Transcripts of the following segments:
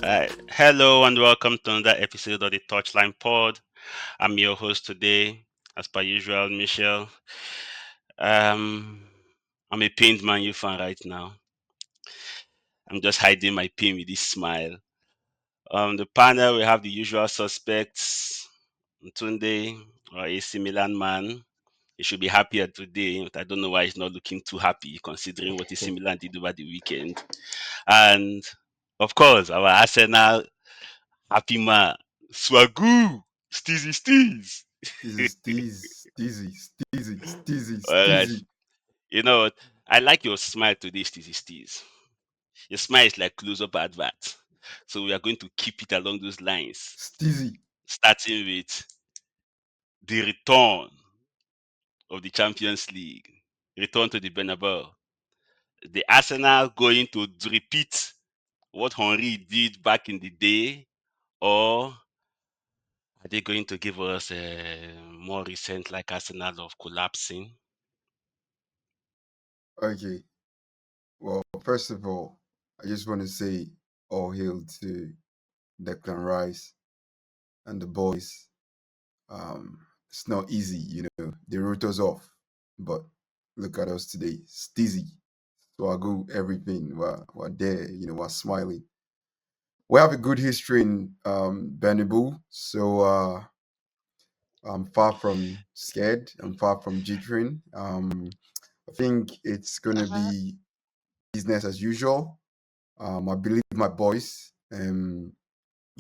Hello and welcome to another episode of the Touchline Pod. I'm your host today, as per usual, Michelle. Um, I'm a pained Man U fan right now. I'm just hiding my pain with this smile. The panel we have the usual suspects: Tunde, our AC Milan man. He should be happier today, but I don't know why he's not looking too happy considering what AC Milan did over the weekend. And of course, our Arsenal happy man, Swagoo, Steezy Steez. All right. Steezy. You know what? I like your smile today, Steezy Steez. Your smile is like close up advert. So we are going to keep it along those lines, Steezy. starting with the return of the Champions League, return to the Bernabeu. The Arsenal going to repeat what Henry did back in the day, or are they going to give us a more recent like Arsenal of collapsing? Okay. Well, first of all, I just want to say all hail to Declan Rice and the boys. It's not easy, They wrote us off, but look at us today. Steezy. Swagoo, everything. We're there, we're smiling. We have a good history in Bernabeu, so I'm far from scared. I'm far from jittering. I think it's gonna be business as usual. I believe my boys. I'm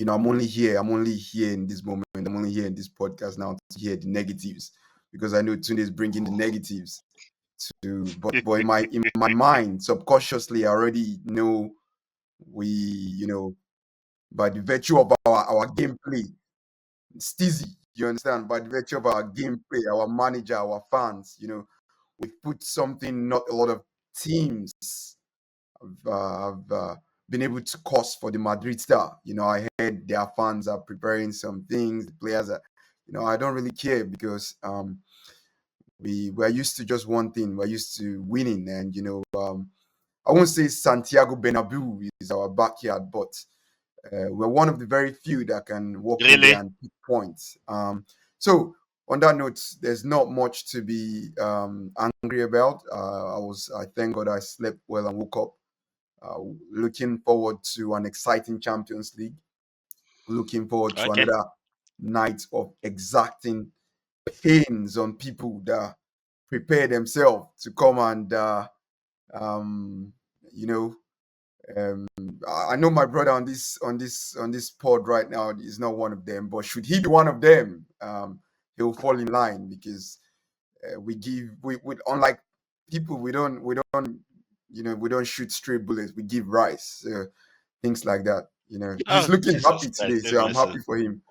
only here. I'm only here in this moment. I'm only here in this podcast now to hear the negatives because I know Tunde is bringing the negatives but in my mind, subconsciously, I already know we, by the virtue of our gameplay, Steezy, you understand? By the virtue of our gameplay, our manager, our fans, we've put something not a lot of teams have been able to cause for the Madrid star. I heard their fans are preparing some things. The players are, I don't really care because we're used to just one thing. We're used to winning, and I won't say Santiago Bernabeu is our backyard, but we're one of the very few that can walk in there Really? and pick points. So on that note, there's not much to be angry about. I thank God I slept well and woke up. Looking forward to an exciting Champions League. Looking forward to Okay. another night of exacting pains on people that prepare themselves to come and, um, you know, um, I know my brother on this pod right now is not one of them, but should he be one of them, he'll fall in line because we unlike people we don't shoot straight bullets. We give rice, things like that. He's Oh, looking Jesus happy Christ, today, have so I'm mercy. happy for him.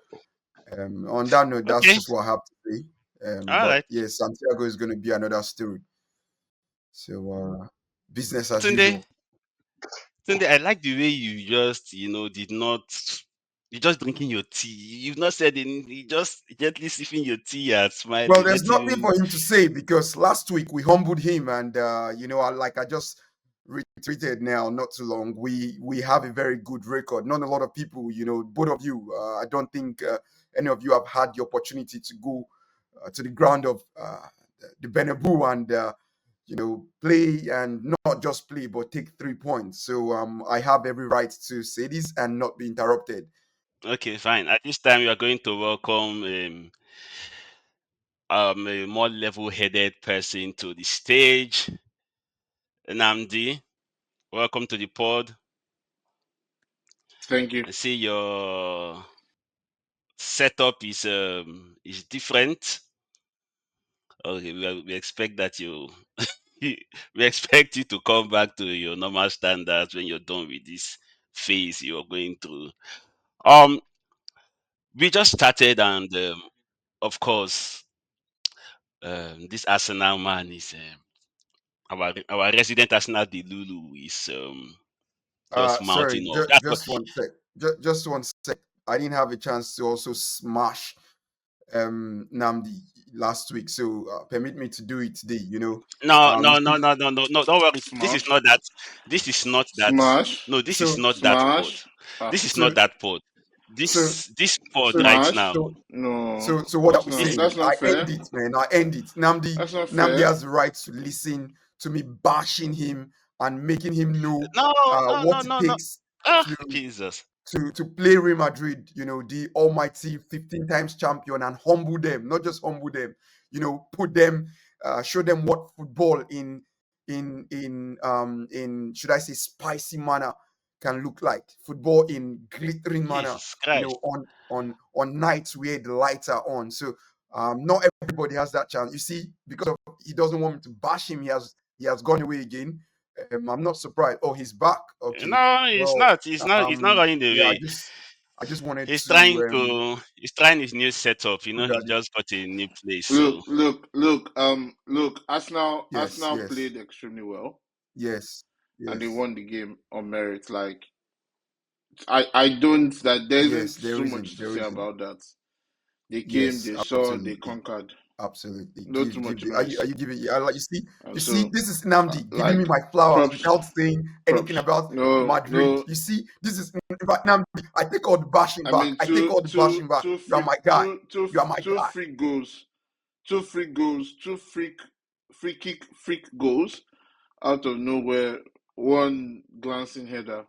On that note, that's Okay. just what I have to say. All But right. yes, Santiago is going to be another story. So business as Tunde, usual. Tunde, I like the way you just, did not. You're just drinking your tea. You've not said anything. You just gently sipping your tea and Well, smiling. there's Let nothing him. for him to say because last week we humbled him, and I just retweeted now not too long. We have a very good record. Not a lot of people, both of you. I don't think any of you have had the opportunity to go to the ground of the Benebu and play and not just play but take 3 points. So I have every right to say this and not be interrupted. Okay, fine. At this time, you are going to welcome a more level-headed person to the stage. Namdi, welcome to the pod. Thank you. I see your setup is different. Okay, we expect that you we expect you to come back to your normal standards when you're done with this phase you're going through. Um, we just started, and of course, this Arsenal man is our resident Arsenal Delulu is just Sorry, mounting off. That's what. just one sec. Just one sec. I didn't have a chance to also smash Namdi last week, so permit me to do it today. No, You no, no, see, no, no, no, no. Don't worry. This is Smash. not that. This is not that. Smash. No, this is so not that pod. Smash. This is So not that pod. so This pod so right Marsh? now. so No, so what I'm This saying, that's I not end fair. it, man. I end it. That's not Namdi fair. has the right to listen to me bashing him and making him know no what it no. takes Ah, to Jesus. play Real Madrid, the almighty 15 times champion, and humble them, not just humble them, put them, show them what football in should I say spicy manner can look like. Football in glittering manner, Jesus Christ. on nights where the lights are on. So not everybody has that chance. You see, because of he doesn't want me to bash him, he has gone away again. I'm not surprised. Oh, he's back. Okay. No, it's Well, not. It's not running yeah, away. I just wanted He's trying to to. He's trying his new setup. put He that. just got a new place. Look, So look, look. Look. Yes, Arsenal yes, played extremely well, yes, and they yes, won the game on merit. Like I don't that there yes. isn't There so isn't. much to There say isn't. about that. They came, Yes, they saw, they absolutely, conquered. absolutely. Not too Give much the. Are noise. you giving? Yeah, like And you see. so, This is Namdi giving me like my flowers props, without saying anything props. about No, Madrid. no. You see, this is in fact, Namdi. I take all the bashing I back. mean, I take all the bashing back. You are my guy. You are my two guy. free goals, two free kick, freak goals out of nowhere. One glancing header,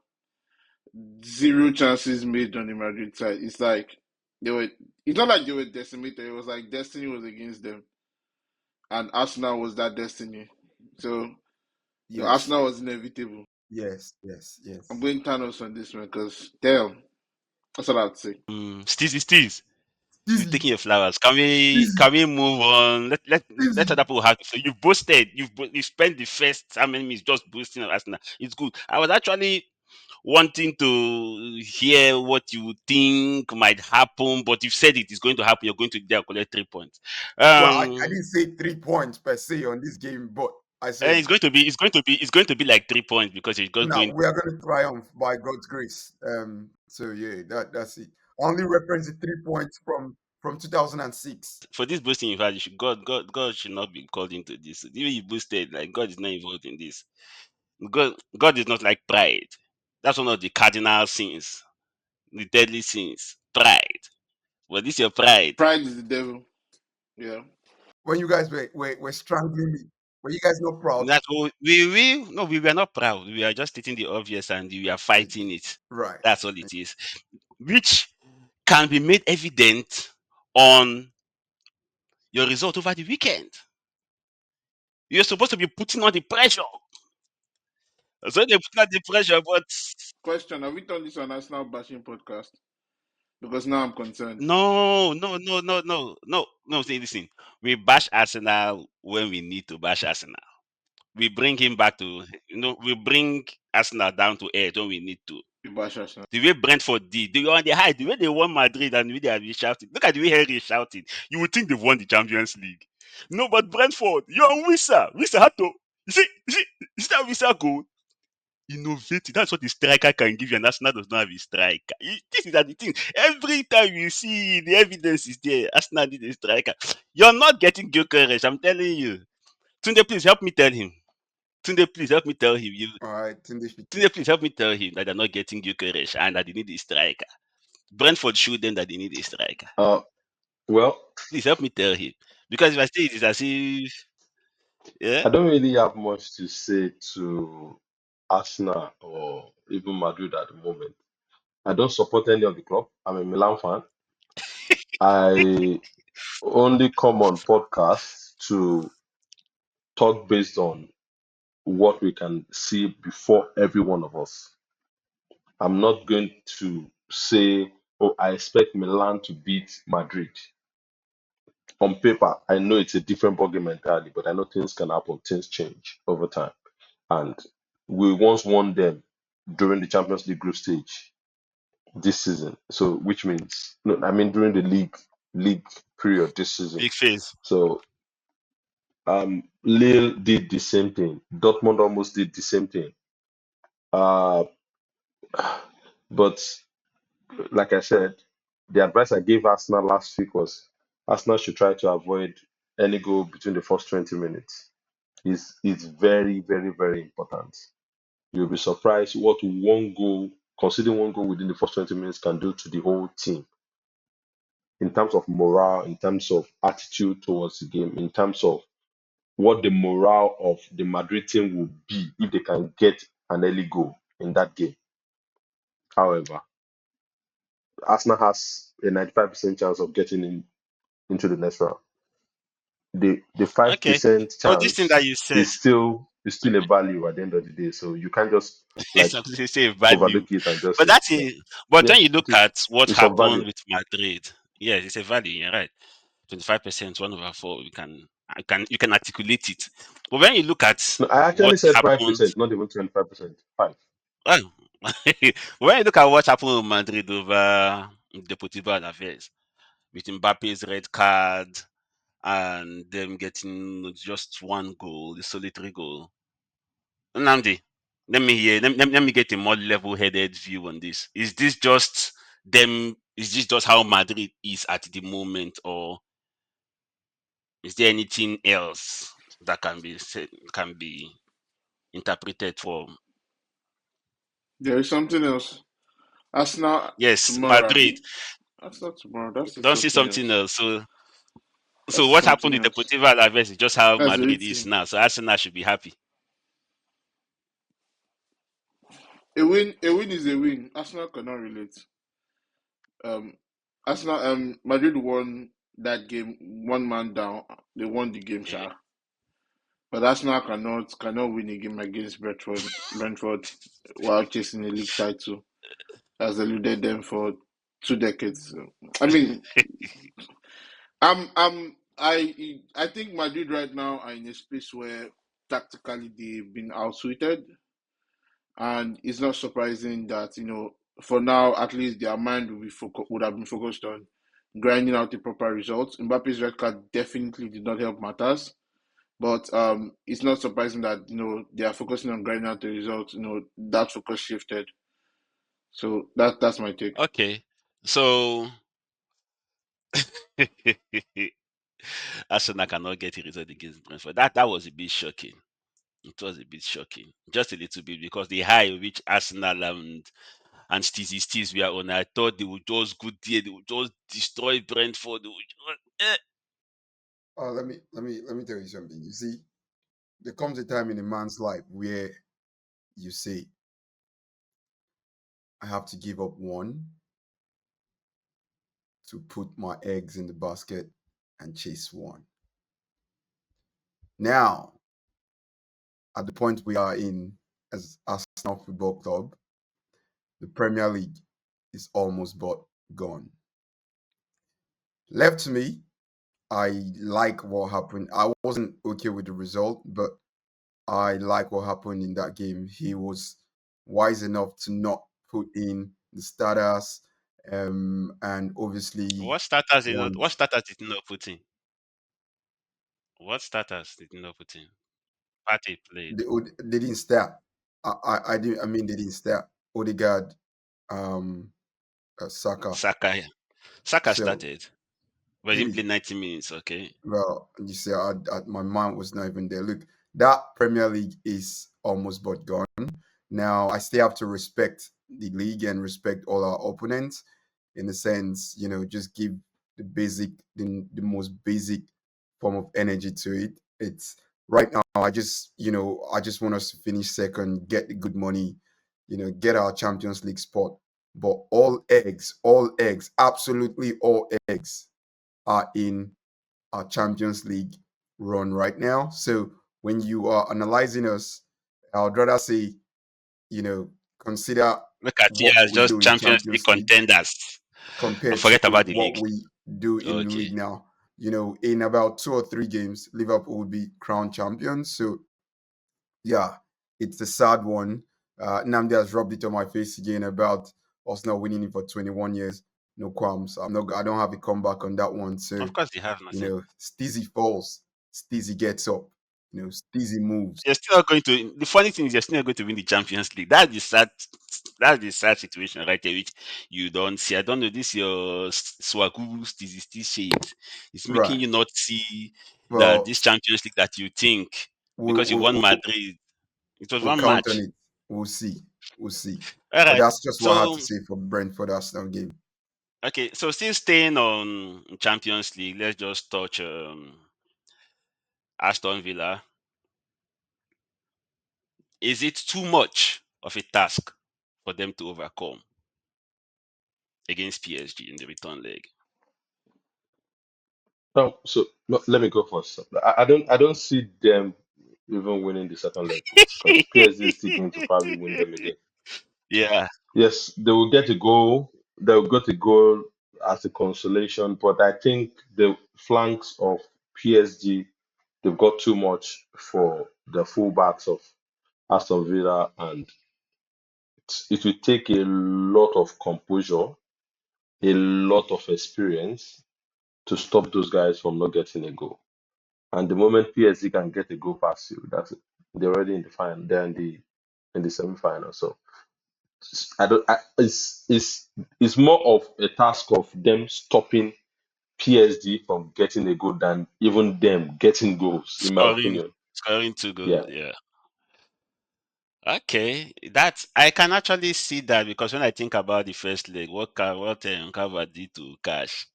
zero chances made on the Madrid side. It's like they were. It's not like they were decimated. It was like destiny was against them, and Arsenal was that destiny. So Yes, Arsenal was inevitable. yes, yes, I'm yes. going Thanos on this one because damn, that's all I'd say. Steez. You've Easy, taken your flowers. Can we easy, can we move on? Let easy. other people have. So you've boasted. You spent the first how many minutes just boasting of Arsenal. It's good. I was actually wanting to hear what you think might happen, but you've said it is going to happen. You're going to there collect 3 points. Well, I Um, didn't say 3 points per se on this game, but I and said, it's going to be like 3 points because you're just no, going we are going to triumph by God's grace. So yeah, that's it. Only reference the 3 points from 2006. for this boasting you've had. You should God should not be called into this. The way you boasted, like God is not involved in this. God is not like pride. That's one of the cardinal sins, the deadly sins. Pride. Well, this is your pride. Pride is the devil. Yeah. When you guys were strangling me, were you guys not proud? That we were not proud. We are just stating the obvious and we are fighting it. Right. That's all it is. Which can be made evident on your result over the weekend. You're supposed to be putting on the pressure. So they put on the pressure, but Question: have we done this on Arsenal bashing podcast? Because now I'm concerned. no. See, listen. We bash Arsenal when we need to bash Arsenal. We bring him back to we bring Arsenal down to earth when we need to. We bash Arsenal. The way Brentford did, they were on the high. The way they won Madrid and the way they have been shouting. Look at the way Henry is shouting. You would think they've won the Champions League. No, but Brentford, you're on Wissa. Wissa had to. You see that Wissa goal? Innovative. That's what the striker can give you, and Arsenal does not have a striker. This is the thing. Every time you see the evidence is there, Arsenal need a striker. You're not getting Gyökeres, I'm telling you. Tunde, please help me tell him. Tunde, please help me tell him. All right. Tunde should Tunde, please help me tell him that they're not getting Gyökeres and that they need a striker. Brentford showed them that they need a striker. Uh, well, Please help me tell him. Because if I say it, it's as if, yeah, I don't really have much to say to Arsenal or even Madrid at the moment. I don't support any of the club. I'm a Milan fan. I only come on podcasts to talk based on what we can see before every one of us. I'm not going to say, oh, I expect Milan to beat Madrid. On paper, I know it's a different ballgame entirely, but I know things can happen, things change over time. And we once won them during the Champions League group stage this season. So which means no, I mean during the league period this season. big face. So Lille did the same thing. Dortmund almost did the same thing. Uh but like I said, the advice I gave Arsenal last week was Arsenal should try to avoid any goal between the first 20 minutes. It's very, very, very important. You'll be surprised what one goal conceding one goal within the first 20 minutes can do to the whole team in terms of morale, in terms of attitude towards the game, in terms of what the morale of the Madrid team will be if they can get an early goal in that game. However, Arsenal has a 95% chance of getting into the next round. The five Okay. percent But this thing that chance you said, is still a value at the end of the day. So you can't just it's like not to say value, overlook it and just but say, that's yeah, a. But yeah, when you it look is. at what It's of happened value. with Madrid, yes, it's a value. You're right. 25%, 1/4. You can articulate it. But when you look at No, I what actually said five happened, percent, not even 25%. Five. well, when you look at what happened with Madrid over Deportivo Alaves with Mbappe's red card and them getting just one goal, the solitary goal. Nnamdi, let me get a more level-headed view on this. Is this just them? Is this just how Madrid is at the moment, or is there anything else that can be said, can be interpreted for? There is something else. Arsenal Yes, tomorrow, Madrid. Abi. Arsenal tomorrow. That's Don't see something something else. else. So That's what happened something with else. Deportivo Alaves is just how That's the Madrid is team. now. So Arsenal should be happy. A win is a win. Arsenal cannot relate. Um, Arsenal, Madrid won that game, one man down. They won the game, Yeah. sha. But Arsenal cannot win a game against Brentford while chasing a league title, has eluded them for 2 decades. So, I mean, I think Madrid right now are in a space where tactically they've been outsuited, and it's not surprising that for now at least their mind would have been focused on grinding out the proper results. Mbappe's red card definitely did not help matters, but it's not surprising that they are focusing on grinding out the results. That focus shifted. So that's my take. Okay. So Arsenal cannot get a result against Brentford. That was a bit shocking. It was a bit shocking, just a little bit, because the high which Arsenal and Stizzy Stiz were on, I thought they would just go there, they would just destroy Brentford. They would Let me tell you something. You see, there comes a time in a man's life where you say, I have to give up one to put my eggs in the basket and chase one. Now, at the point we are in as Arsenal Football Club, the Premier League is almost but gone. Left to me, I like what happened. I wasn't okay with the result, but I like what happened in that game. He was wise enough to not put in the starters, and obviously what want starters did he not put in? What starters did he not put in? Partey played. they didn't start. I didn't. I mean, they didn't start. Odegaard, um, Saka. Saka, yeah. Saka So started, but he didn't really, play 90 minutes, okay? well, you see, my mind was not even there. Look, that Premier League is almost but gone. Now, I still have to respect the league and respect all our opponents in the sense, just give the most basic form of energy to it. It's right now, I just want us to finish second, get the good money, get our Champions League spot. But all eggs, absolutely all eggs are in our Champions League run right now. So when you are analyzing us, I would rather say, you know, consider Look at you what as we do just in Champions League Champions League contenders and compared to forget about the what league. we do in the Okay. league now. In about 2 or 3 games, Liverpool will be crowned champions. So yeah, it's a sad one. Namdi has rubbed it on my face again about us not winning it for 21 years. No qualms. I don't have a comeback on that one. So Of course, they have nothing. Steezy falls, Steezy gets up, Steezy moves. You're still not going to. The funny thing is, you're still not going to win the Champions League. That's the sad. That's the sad situation right there, which you don't see. I don't know. This your swagoo still shade. It's making Right. you not see that Well, this Champions League that you think we'll, because you we'll, won we'll, Madrid. It was we'll one count on match. it. We'll see. We'll see. All But right. that's just what I had So to say for Brentford Arsenal game. okay, so still staying on Champions League, let's just touch Aston Villa. Is it too much of a task for them to overcome against PSG in the return leg? No, so no, let me go first. I don't see them even winning the second leg because PSG is still going to probably win them again. Yeah. Yes, they will get a goal. They will get a goal as a consolation, but I think the flanks of PSG they've got too much for the fullbacks of Aston Villa, and it will take a lot of composure, a lot of experience to stop those guys from not getting a goal. And the moment PSG can get a goal past you, that's it. They're already in the final. They're in the semi-final. So I don't. It's more of a task of them stopping PSG from getting a goal than even them getting goals, in my Scoring opinion. scoring 2 goals, Yeah. yeah. Okay. That's I can actually see that because when I think about the first leg, what Kava did to Cash.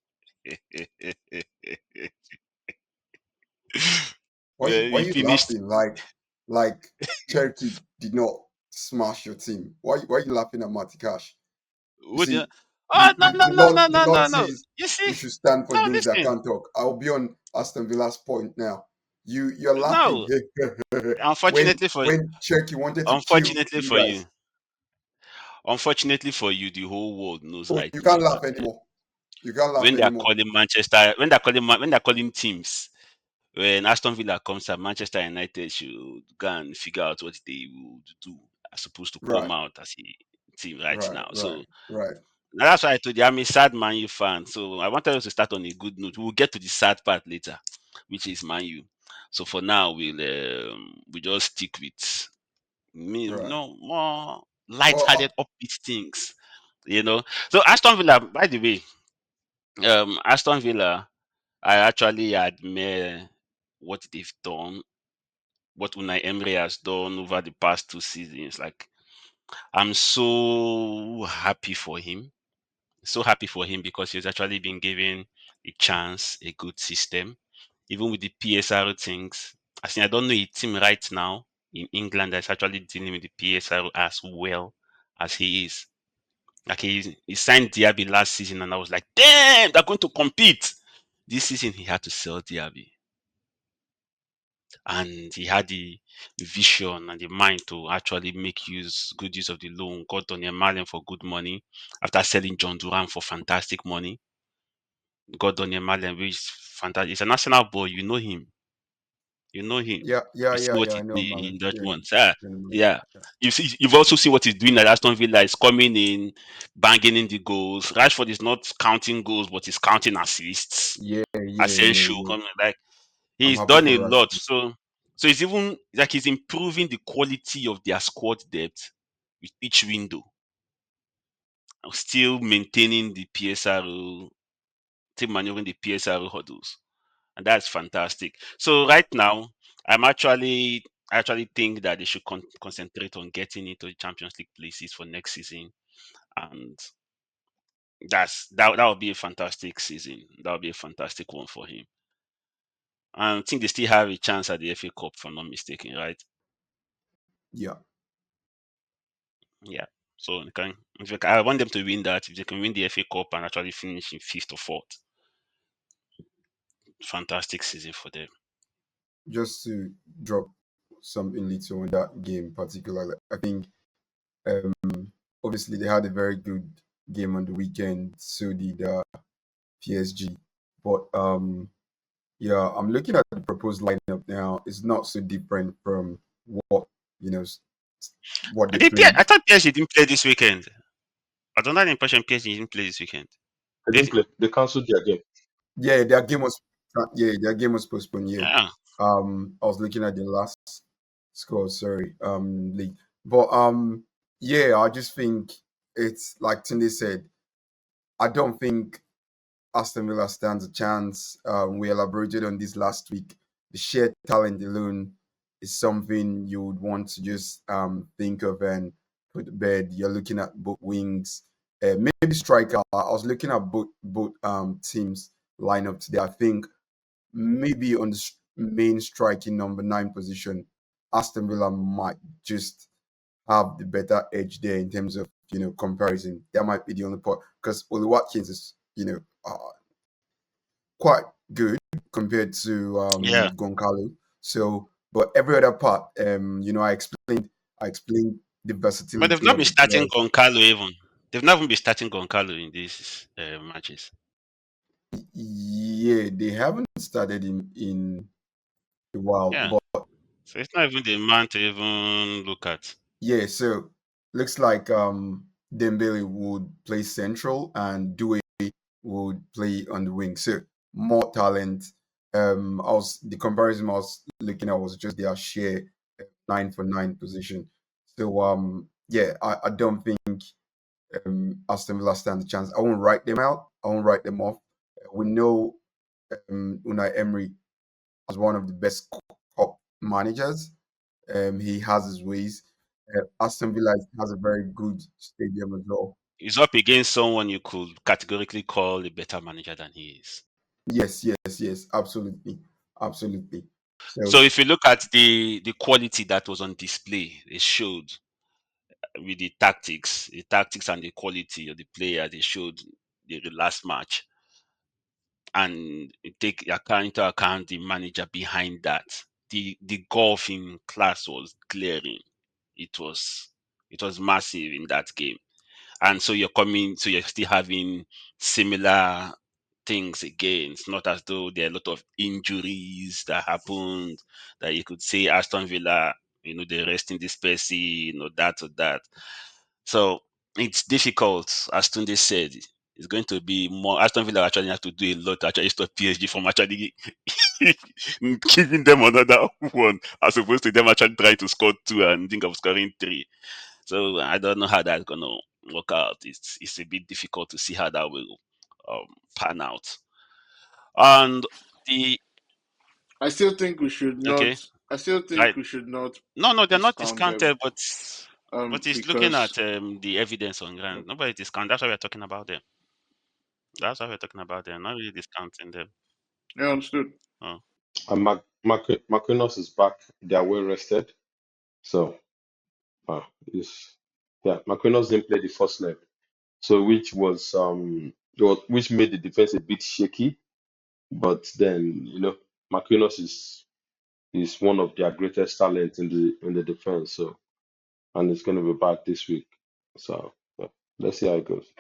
Well, Why he you finished. laughing like Cherky did not smash your team? Why you laughing at Matikash? You Would you? see, Oh no no no no the no Lord no no! says You see? we should stand for No, those that listen. can't talk. I'll be on Aston Villa's point now. You're laughing No, unfortunately for when Cherky wanted to kill unfortunately you for you, guys. the whole world knows Oh, right you can't now laugh that anymore. You can't laugh when they are anymore. calling Manchester, when they're calling teams, when Aston Villa comes up, Manchester United should go and figure out what they would do as supposed to come Right, out as a team right right, now. right, So right. that's why I told you I'm a sad Man U fan. So I wanted us to start on a good note. We'll get to the sad part later, which is Man U. So for now, we just stick with Right. more Well, light-hearted, upbeat things. You know. So Aston Villa, by the way, Aston Villa, I actually admire what they've done, what Unai Emery has done over the past 2 seasons. Like I'm so happy for him. So happy for him because he's actually been given a chance, a good system, even with the PSR things. I don't know a team right now in England that's actually dealing with the PSR as well as he is. Like he signed Diaby last season, and I was like, damn, they're going to compete. This season, he had to sell Diaby, and he had the vision and the mind to actually make good use of the loan. Got Daniel Malen for good money after selling John Duran for fantastic money. Got Daniel Malen, which is fantastic. He's a national boy. You know him. You know him. yeah, yeah, You see yeah, what yeah. I he know, did Marlon. in Yeah, Dortmund. Yeah, yeah, Marlon. yeah. You've also seen what he's doing at Aston Villa. He's coming in, banging in the goals. Rashford is not counting goals, but he's counting assists. Yeah, yeah, yeah, Asensio yeah. coming like I'm he's happy done for a lot. Rashford. So he's even like he's improving the quality of their squad depth with each window, still maintaining the PSR, still maneuvering the PSR hurdles, and that's fantastic. So right now, I actually think that they should concentrate on getting into the Champions League places for next season, and that would be a fantastic season. That would be a fantastic one for him. I think they still have a chance at the FA Cup, if I'm not mistaken, right? Yeah, Yeah. So I want them to win that. If they can win the FA Cup and actually finish in fifth or fourth, fantastic season for them. just to drop something little on that game particularly. I think um obviously they had a very good game on the weekend. So did PSG, but yeah, I'm looking at the proposed lineup now. It's not so different from what you know what they I played. thought PSG didn't play this weekend. I don't have the impression PSG didn't play this weekend. They Did didn't it? play. They cancelled their game. Yeah, their game was postponed. Yeah, Yeah. I was looking at the last score. Sorry, league, but yeah, I just think it's like Tunde said. I don't think Aston Villa stands a chance. We elaborated on this last week. The sheer talent alone is something you would want to just think of and put to bed. You're looking at both wings, maybe striker. I was looking at both teams lineup today. I think maybe on the main striking number 9 position, Aston Villa might just have the better edge there in terms of comparison. That might be the only part because Oli Watkins is quite good compared to Yeah, Goncalo. So, but every other part, I explained the but they've versatility not of been the starting players. Goncalo even. They've not even been starting Goncalo in these matches. Yeah, they haven't started in a while, Yeah, but so it's not even the man to even look at. yeah, so looks like Dembele would play central and Due would play on the wing. So more talent. The comparison I was looking at was just their share 9 for 9 position. So yeah, I don't think Aston Villa stand a chance. I won't write them out. I won't write them off. We know Unai Emery as one of the best cup managers. He has his ways. Aston Villa has a very good stadium as well. He's up against someone you could categorically call a better manager than he is. Yes, yes, yes, absolutely, absolutely. So So if you look at the quality that was on display, it showed with the tactics and the quality of the player they showed the last match, and you take into account the manager behind that. The golfing class was glaring. It was it was massive in that game. And so you're still having similar things again. It's not as though there are a lot of injuries that happened that you could say Aston Villa, they're resting this person, that or that. So it's difficult, as Tunde said. It's going to be more. Aston Villa actually have to do a lot to actually stop PSG from actually giving them another one, as opposed to them actually trying to score two and think of scoring three. So I don't know how that's gonna work out. It's a bit difficult to see how that will pan out. And the I still think we should okay, not. I still right? think we should not No, they're not discount them. discounted, but it's looking Because at the evidence on ground. Nobody discount. That's why we're talking about them. That's why we're talking about them. Not really discounting them. yeah, understood. Oh. And Marquinhos is back. They are well rested. So, is yeah, Marquinhos didn't play the first leg. So, which made the defense a bit shaky. But then, Marquinhos is one of their greatest talents in the defense. So, and it's going to be back this week. So, yeah, let's see how it goes.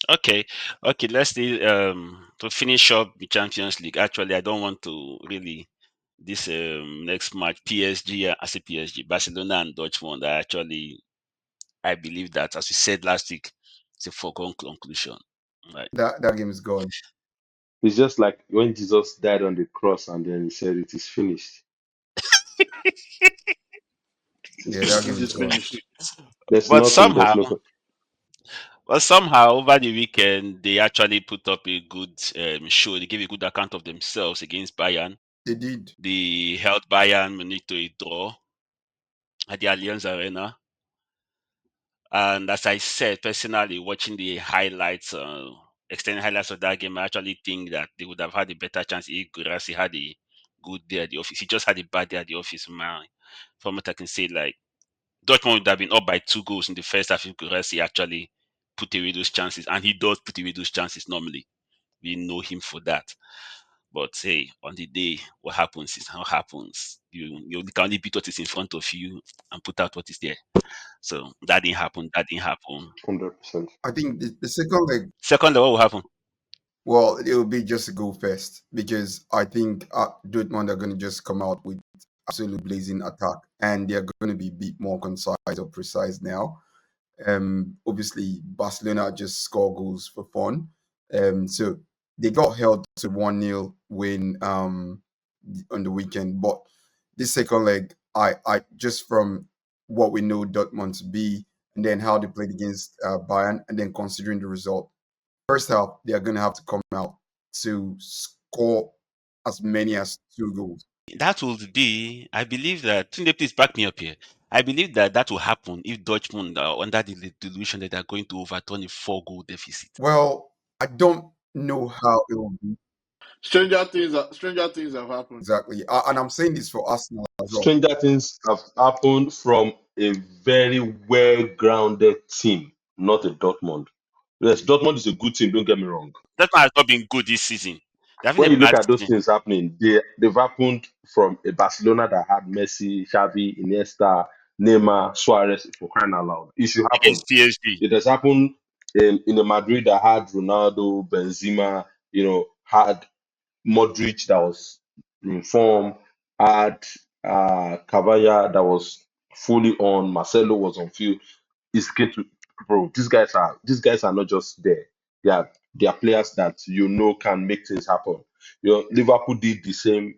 Okay, okay. Let's see. To finish up the Champions League. Actually, I don't want to really this next match. PSG, I say PSG, Barcelona and Dortmund. I believe that, as we said last week, it's a foregone conclusion. Right. that game is gone. It's just like when Jesus died on the cross and then he said it is finished. It is Yeah, that It game is is finished. gone. finished. There's but nothing. There's somehow, no. over the weekend, they actually put up a good show. They gave a good account of themselves against Bayern. They did. They held Bayern Munich to a draw at the Allianz Arena. And as I said, personally, watching the highlights, extended highlights of that game, I actually think that they would have had a better chance if Gurasi had a good day at the office. He just had a bad day at the office, man. From what I can say, like, Dortmund would have been up by 2 goals in the first half if Gurasi actually put away those chances. And he does put away those chances normally. We know him for that. But hey, on the day, what happens is how happens. You can only beat what is in front of you and put out what is there. So that didn't happen. That didn't happen. 100%. I think the second leg, Second, what will happen? well, it will be just a go fest because I think Dortmund are going to just come out with absolute blazing attack and they're going to be a bit more concise or precise now. Obviously, Barcelona just score goals for fun. So they got held to 1-0 win on the weekend. But this second leg, I just from what we know Dortmund to be, and then how they played against Bayern, and then considering the result, first half they are going to have to come out to score as many as 2 goals. That would be, I believe that, Tunde, please back me up here. I believe that that will happen if Dortmund are under the delusion that they are going to overturn a 4 goal deficit. Well, I don't know how it will be Stranger things have happened. exactly. And I'm saying this for Arsenal as well. Stranger things have happened from a very well-grounded team, not a Dortmund. Yes, Dortmund is a good team, don't get me wrong. That one has not been good this season. They're having When a you look bad at those season things happening, they've happened from a Barcelona that had Messi, Xavi, Iniesta, Neymar, Suarez, for crying out loud. It should happen. against PSG. It has happened in a Madrid that had Ronaldo, Benzema, had Modric that was in form, had Cavalla that was fully on, Marcelo was on field. It's going to, bro. These guys are not just there. They are players that can make things happen. Liverpool did the same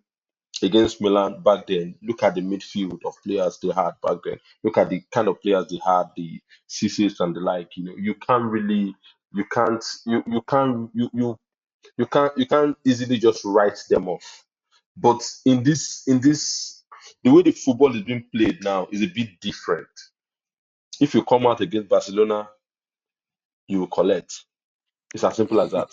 against Milan back then. Look at the midfield of players they had back then. Look at the kind of players they had, the CCs and the like. You can't really, you can't, you can't easily just write them off. But in this, the way the football is being played now is a bit different. If you come out against Barcelona, you will collect. It's as simple as that.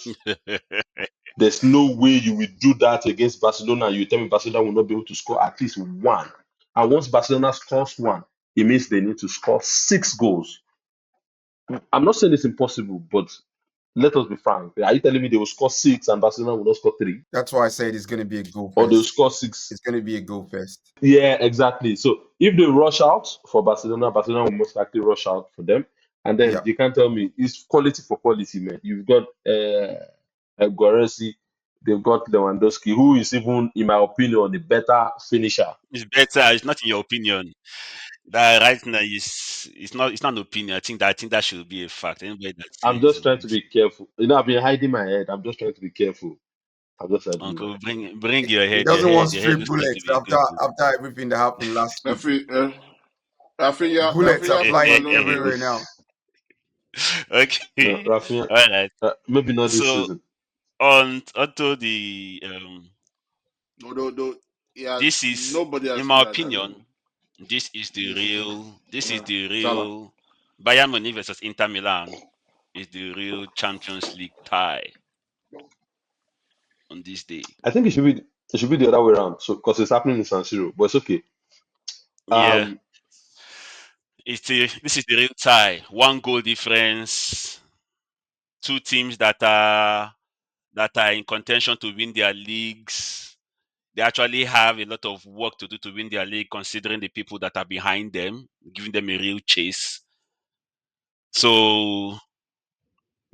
There's no way you will do that against Barcelona. You tell me Barcelona will not be able to score at least one. And once Barcelona scores one, it means they need to score 6 goals. I'm not saying it's impossible, but let us be frank. Are you telling me they will score six and Barcelona will not score three? That's why I said it's going to be a goal Or they'll fest. score six? It's going to be a goal fest. Yeah, exactly. So if they rush out for Barcelona, Barcelona will most likely rush out for them. And then Yeah, you can't tell me it's quality for quality, man. You've got Guaresi, they've got Lewandowski, who is even, in my opinion, the better finisher. It's better. It's not in your opinion. That right now is it's not an opinion. I think that should be a fact. Anybody that I'm says just trying to be careful. I've been hiding my head. I'm just trying to be careful. I'm just hiding my Uncle, head. bring your he head, your doesn't want head, your head straight looks like to bullets be after good. everything that happened last week. Bullets are Rafinha come flying along with everywhere this. now. Okay. Rafinha, All right. maybe not this So season. onto the Although yeah, this is, nobody in has my played at that opinion, level this this is season. the this is Yeah, the Salah. real Bayern Munich versus Inter Milan is the real Champions League tie on this day. I think it should be the other way around. So because it's happening in San Siro, but it's okay. Yeah, Um, this is the real tie. 1 goal difference. Two teams that are in contention to win their leagues. They actually have a lot of work to do to win their league, considering the people that are behind them, giving them a real chase. So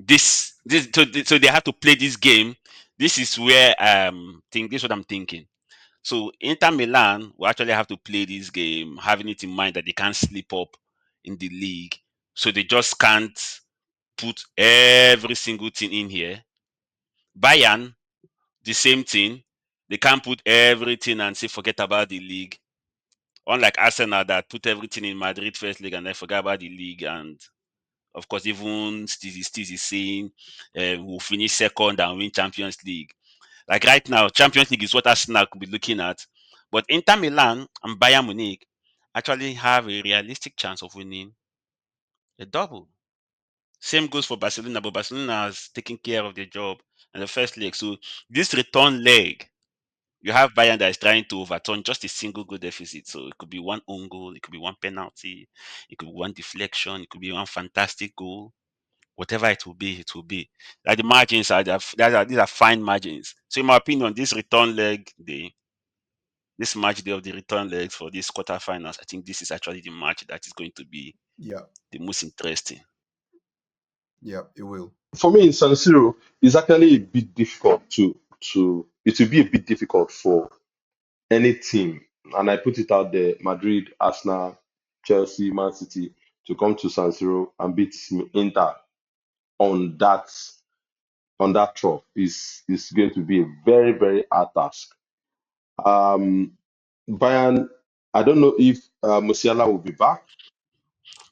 so they have to play this game. This is where this is what I'm thinking. So Inter Milan will actually have to play this game, having it in mind that they can't slip up in the league. So they just can't put every single thing in here. Bayern, the same thing. They can't put everything and say forget about the league. Unlike Arsenal that put everything in Madrid first league and then forget about the league. And of course, even Stizzy is saying we'll finish second and win Champions League. Like right now, Champions League is what Arsenal could be looking at. But Inter Milan and Bayern Munich actually have a realistic chance of winning a double. Same goes for Barcelona, but Barcelona has taken care of their job in the first leg. So this return leg, you have Bayern that is trying to overturn just a single goal deficit. So it could be one own goal, it could be one penalty, it could be one deflection, it could be one fantastic goal. Whatever it will be, it will be. Like the margins these are fine margins. So in my opinion, this match day of the return legs for this quarterfinals, I think this is actually the match that is going to be Yeah, the most interesting. yeah, it will. for me in San Siro, it's actually a bit difficult it will be a bit difficult for any team, and I put it out there, Madrid, Arsenal, Chelsea, Man City, to come to San Siro and beat Inter on that trough is going to be a very, very hard task. Um, Bayern, I don't know if Musiala will be back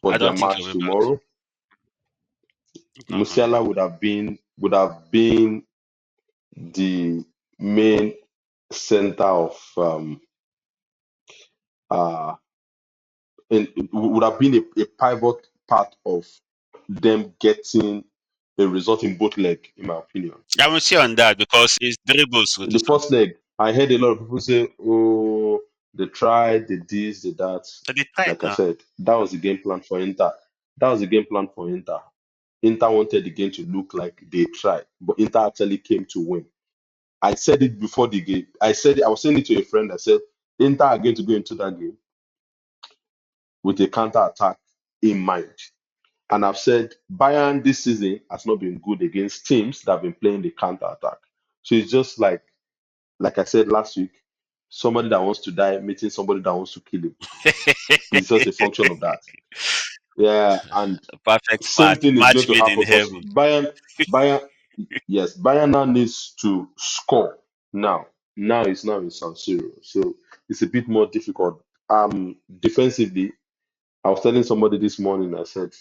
for I their don't think he'll match be back. tomorrow. He's not gonna Musiala be. would have been the main center of uh would have been a pivot part of them getting a result in both leg, in my opinion. I will see on that because his dribbles will In do the first something. leg, I heard a lot of people say, "Oh, they tried, they this, they that." But they tried Like I now. said, that was the game plan for Inter. That was the game plan for Inter. Inter wanted the game to look like they tried, but Inter actually came to win. I said it before the game. I said I was saying it to a friend. I said Inter are going to go into that game with a counter attack in mind. And I've said Bayern this season has not been good against teams that have been playing the counter attack. So it's just like I said last week, somebody that wants to die meeting somebody that wants to kill him. It's just a function of that. Yeah, and Perfect same thing is match going to made in happen because heaven. Bayern, yes, Bayern now needs to score now. Now it's in San Siro, so it's a bit more difficult. Defensively, I was telling somebody this morning. I said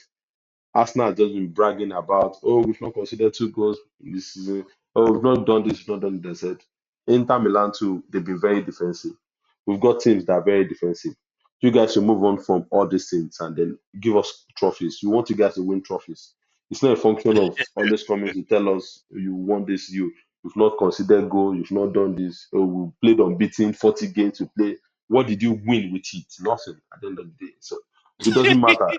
Arsenal has just been bragging about, oh, we've not considered 2 goals this season. Oh, we've not done this, we've not done that. I said Inter Milan too. They've been very defensive. We've got teams that are very defensive. You guys should move on from all these things and then give us trophies. You want you guys to win trophies. It's not a function of always coming to tell us you want this, you've not considered goal, you've not done this. Oh, we played unbeaten 40 games to play. What did you win with it? Nothing at the end of the day. So it doesn't matter.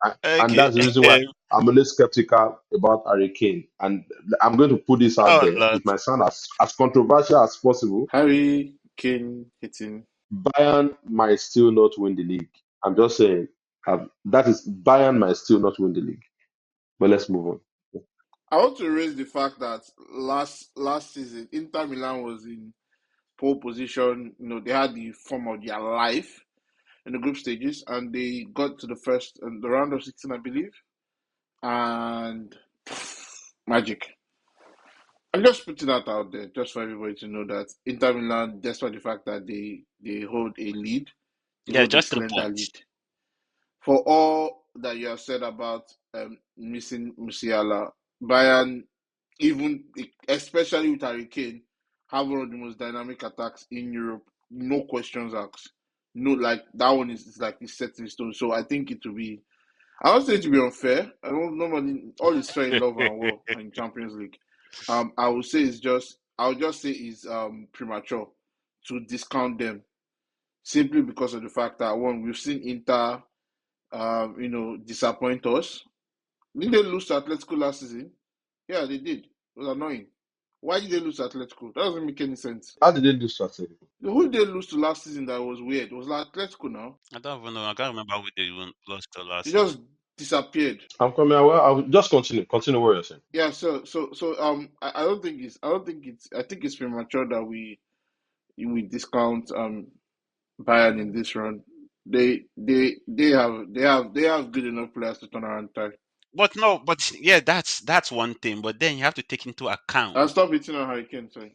And Okay. that's the reason why I'm a little skeptical about Harry Kane. And I'm going to put this out Oh there. Lord. It might sound as controversial as possible. Harry Kane hitting. Bayern might still not win the league. I'm just saying that is Bayern might still not win the league. But let's move on. I want to raise the fact that last season Inter Milan was in pole position. You know, they had the form of their life in the group stages, and they got to the round of 16, I believe, and magic. I'm just putting that out there, just for everybody to know that Inter Milan, despite the fact that they hold a lead, they Yeah, hold a just three slender points. lead. For all that you have said about missing Musiala, Bayern, even especially with Harry Kane, have one of the most dynamic attacks in Europe. No questions asked. No, like that one is like it's set in stone. So I think it will be. I don't say it to be unfair. I don't normally all is fair in love and war in Champions League. I would say it's just. I would just say it's premature to discount them simply because of the fact that one we've seen Inter disappoint us. Didn't they lose to Atletico last season? Yeah, they did. It was annoying. Why did they lose to Atletico? That doesn't make any sense. How did they do strategy? Who did they lose to last season that was weird? It was like Atletico now. I don't even know. I can't remember who they even lost to They last just season. disappeared. I'm coming. Well, I'll just continue what you're saying. Yeah, I don't think I think it's premature that we discount Bayern in this run. They have good enough players to turn around time. But no, but yeah, that's one thing. But then you have to take into I'll account. stop hitting on Hurricane, sorry.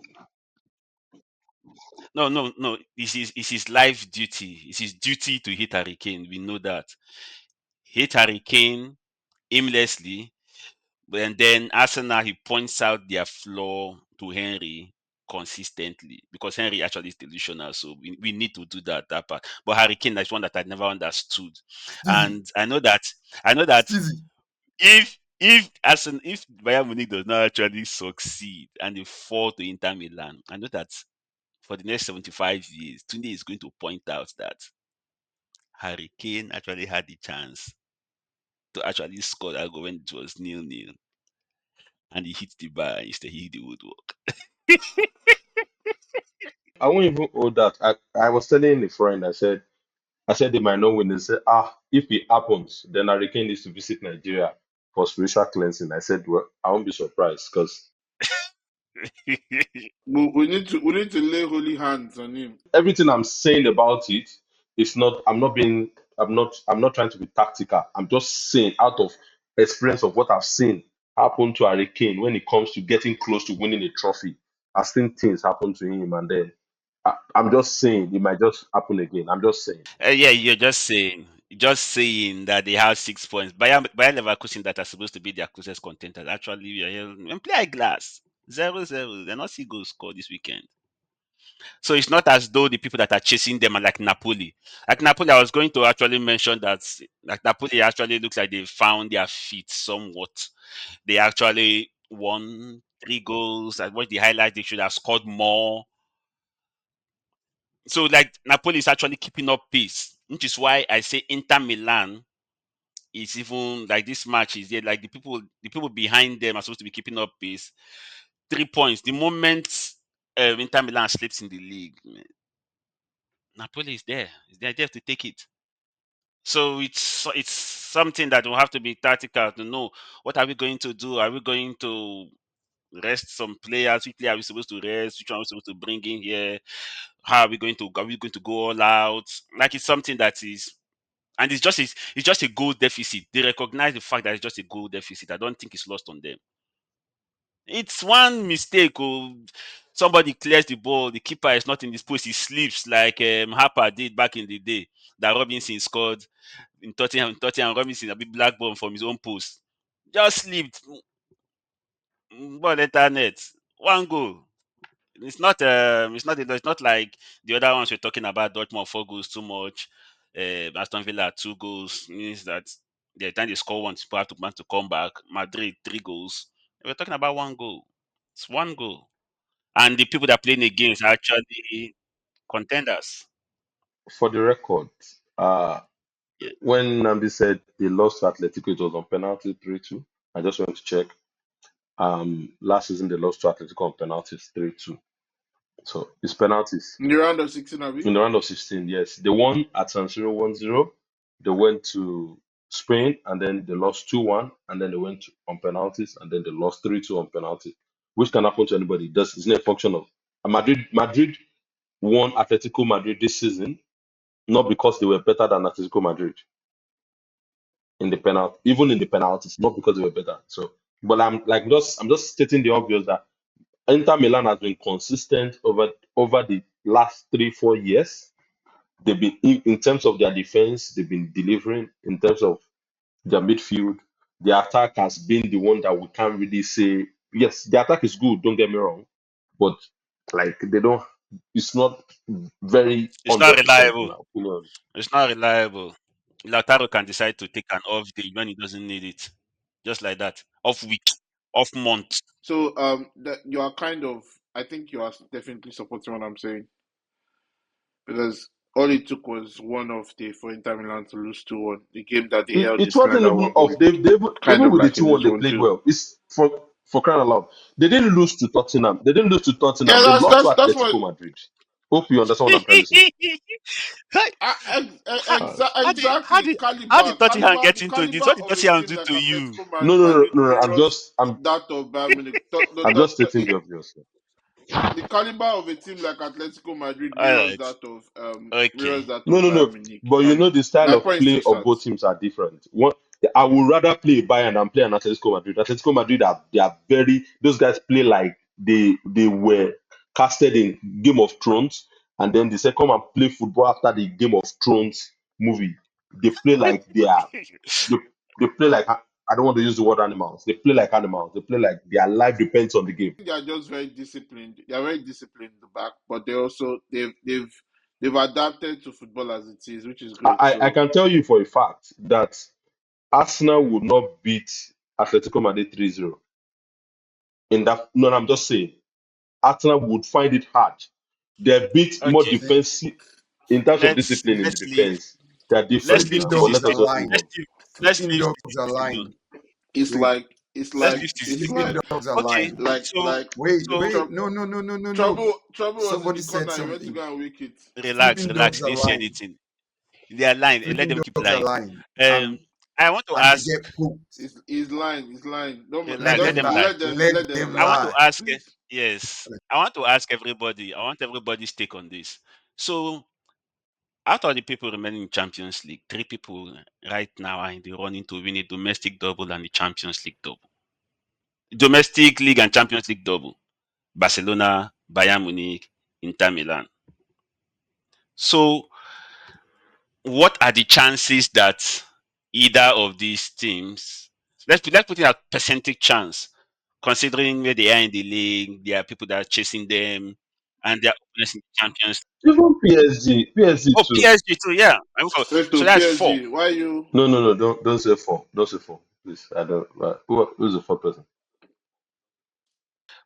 No, no, no. It's his life duty. It's his duty to hit Hurricane. We know that. Hit Hurricane aimlessly, and then Arsenal he points out their flaw to Henry consistently because Henry actually is delusional. So we need to do that part. But Hurricane is one that I never understood, Stizy, and I know that Stizy. if Bayern Munich does not actually succeed and they fall to Inter Milan, I know that for the next 75 years, Tunde is going to point out that Harry Kane actually had the chance to actually score that goal when it was nil-nil, and he hit the bar instead he hit the woodwork. I won't even hold that. I was telling a friend. I said they might not win. They said, if it happens, then Harry Kane needs to visit Nigeria for spiritual cleansing. I said, well, I won't be surprised because We need to lay holy hands on him. everything I'm saying about it is not. I'm not trying to be tactical. I'm just saying out of experience of what I've seen happen to Harry Kane when it comes to getting close to winning a trophy. I've seen things happen to him, and then I'm just saying it might just happen again. I'm just saying. Yeah, you're just saying that they have 6 points. Bayern Leverkusen that are supposed to be their closest contenders actually we are here and play a glass 0-0. They're not see goals scored this weekend. So it's not as though the people that are chasing them are like Napoli. Like Napoli, I was going to actually mention that like Napoli actually looks like they found their feet somewhat. They actually won 3 goals. I watched the highlights. They should have scored more. So like Napoli is actually keeping up pace, which is why I say Inter Milan is even like this match is there. Like the people behind them are supposed to be keeping up pace. 3 points. The moment Inter Milan slips in the league, Napoli is there. Is there to take it. So it's something that will have to be tactical to know what are we going to do. Are we going to rest some players? Which player are we supposed to rest? Which one are we supposed to bring in here? How are we going to go all out? Like it's something that is, and it's just a goal deficit. They recognize the fact that it's just a goal deficit. I don't think it's lost on them. It's one mistake. Oh, somebody clears the ball. The keeper is not in this post. He sleeps like Harper did back in the day. That Robinson scored in Tottenham. Tottenham Robinson a bit black ball from his own post. Just slipped. Ball enter net. One goal. It's not like the other ones we're talking about. Dortmund 4 goals too much. Aston Villa 2 goals means that the time they score one, people have to want to come back. Madrid 3 goals. We're talking about 1 goal. It's 1 goal, and the people that playing against are actually contenders. For the record, Yeah. when Namdi said they lost to Atletico, it was on penalty 3-2. I just went to check. Last season they lost to Atletico on penalties 3-2. So it's penalties. In the round of 16, Abby? In the round of 16, yes. They won at San Siro 1-0. They went to Spain and then they lost 2-1. And then they went on penalties and then they lost 3-2 on penalty, which can happen to anybody. That's It's not a function of Madrid won Atletico Madrid this season, not because they were better than Atletico Madrid in the penalty, even in the penalties, not because they were better. So, but I'm just stating the obvious that Inter Milan has been consistent over the last 3-4 years. They've been in terms of their defense, they've been delivering. In terms of their midfield, the attack has been the one that we can't really say. Yes, the attack is good, don't get me wrong, but like they don't. It's not very It's not 100% in reliable. my opinion. It's not reliable. Lautaro can decide to take an off day when he doesn't need it, just like that. Off week, off month. So that you are kind of, I think you are definitely supporting what I'm saying, because all it took was one off day for Inter Milan to lose 2-1. The game that they It, held it this wasn't calendar even one off. point, kind Even of with the like a 2-1, lose they one played too. well. It's for crying out loud. They didn't lose to Tottenham. They didn't lose to Yeah, Tottenham. They that's lost to that's that's what. Atletico Madrid. Hope you understand what I'm trying to say. Hey, how, Uh, how Exactly. did how did Tottenham get The into this? caliber What did of a Tottenham team do like to you? Atletico no, no, no, Madrid no, no. mirrors that of Bayern Munich. Stating the obvious. The caliber of a team like Atletico Madrid All right. mirrors Okay. that No, of no, no. Bayern Munich. But you And know the style my of point still play of both stands. teams are different. I would rather play Bayern than play an Atletico Madrid. Atletico Madrid they are very those guys play like they were casted in Game of Thrones, and then they say come and play football after the Game of Thrones movie. They play like they, they play like I don't want to use the word animals. They play like animals. They play like their life depends on the game. They are just very disciplined. They are very disciplined in the back, but they've adapted to football as it is, which is great. I So can tell you for a fact that Arsenal would not beat Atletico Madrid 3-0 in that. No, I'm just saying Arsenal would find it hard. They're a bit more Okay. See, defensive in terms of Let's discipline in the let's leave defense. They're let's different leave sleeping now, this but dogs let season. us are just move lying. on. Let's Sleeping leave dogs this are season. lying. it's Wait, like Let's leave this it's sleeping season. like dogs are Okay. lying. So Wait, so wait, no, no, no, no, no, no. trouble was in Somebody the said corner. He went to something. go and wake it. relax, Sleeping relax. dogs are Didn't see lying. anything. They are lying. Let Sleeping them keep dogs are lying. lying, Um, I want to and they ask. get pooped. He's lying. He's lying. Let Relax. Let them Just them lie. lie. Let let them them I lie, want to lie. ask. please. Yes, I want to ask everybody. I want everybody's take on this. So, out of the people remaining in Champions League, 3 people right now are in the running to win a domestic double and the Champions League double. Domestic league and Champions League double. Barcelona, Bayern Munich, Inter Milan. So, what are the chances that either of these teams, let's put it at percentage chance, considering where they are in the league, there are people that are chasing them. and their opponents in the Champions. Even PSG Oh, too. PSG too, yeah. Wait So to that's four. PSG. Why you? No, don't say four. Don't say four. Please, I don't. Who's the fourth person?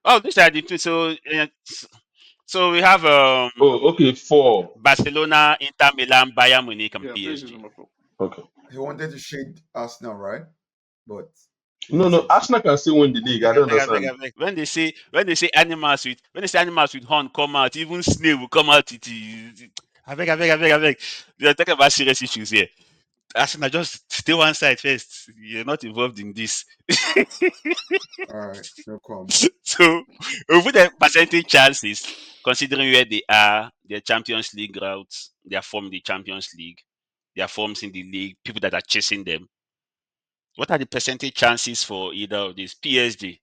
Oh, this are the two. So we have Oh, okay, four. Barcelona, Inter Milan, Bayern Munich, and Yeah, PSG is PSG. number 4. Okay. He wanted to shade Arsenal, right? But he No, didn't no. succeed. Arsenal can still win the I league. beg, I I don't beg, I beg, understand. I beg. When they say animals with horn come out, even snail will come out. I beg, I beg, I beg, I beg. We are talking about serious issues here. Arsenal, just stay one side first. You're not involved in this. All right, no problem. So, over the percentage chances, considering where they are, their Champions League routes, their form in the Champions League, their forms in the league, people that are chasing them, what are the percentage chances for either of these? PSG.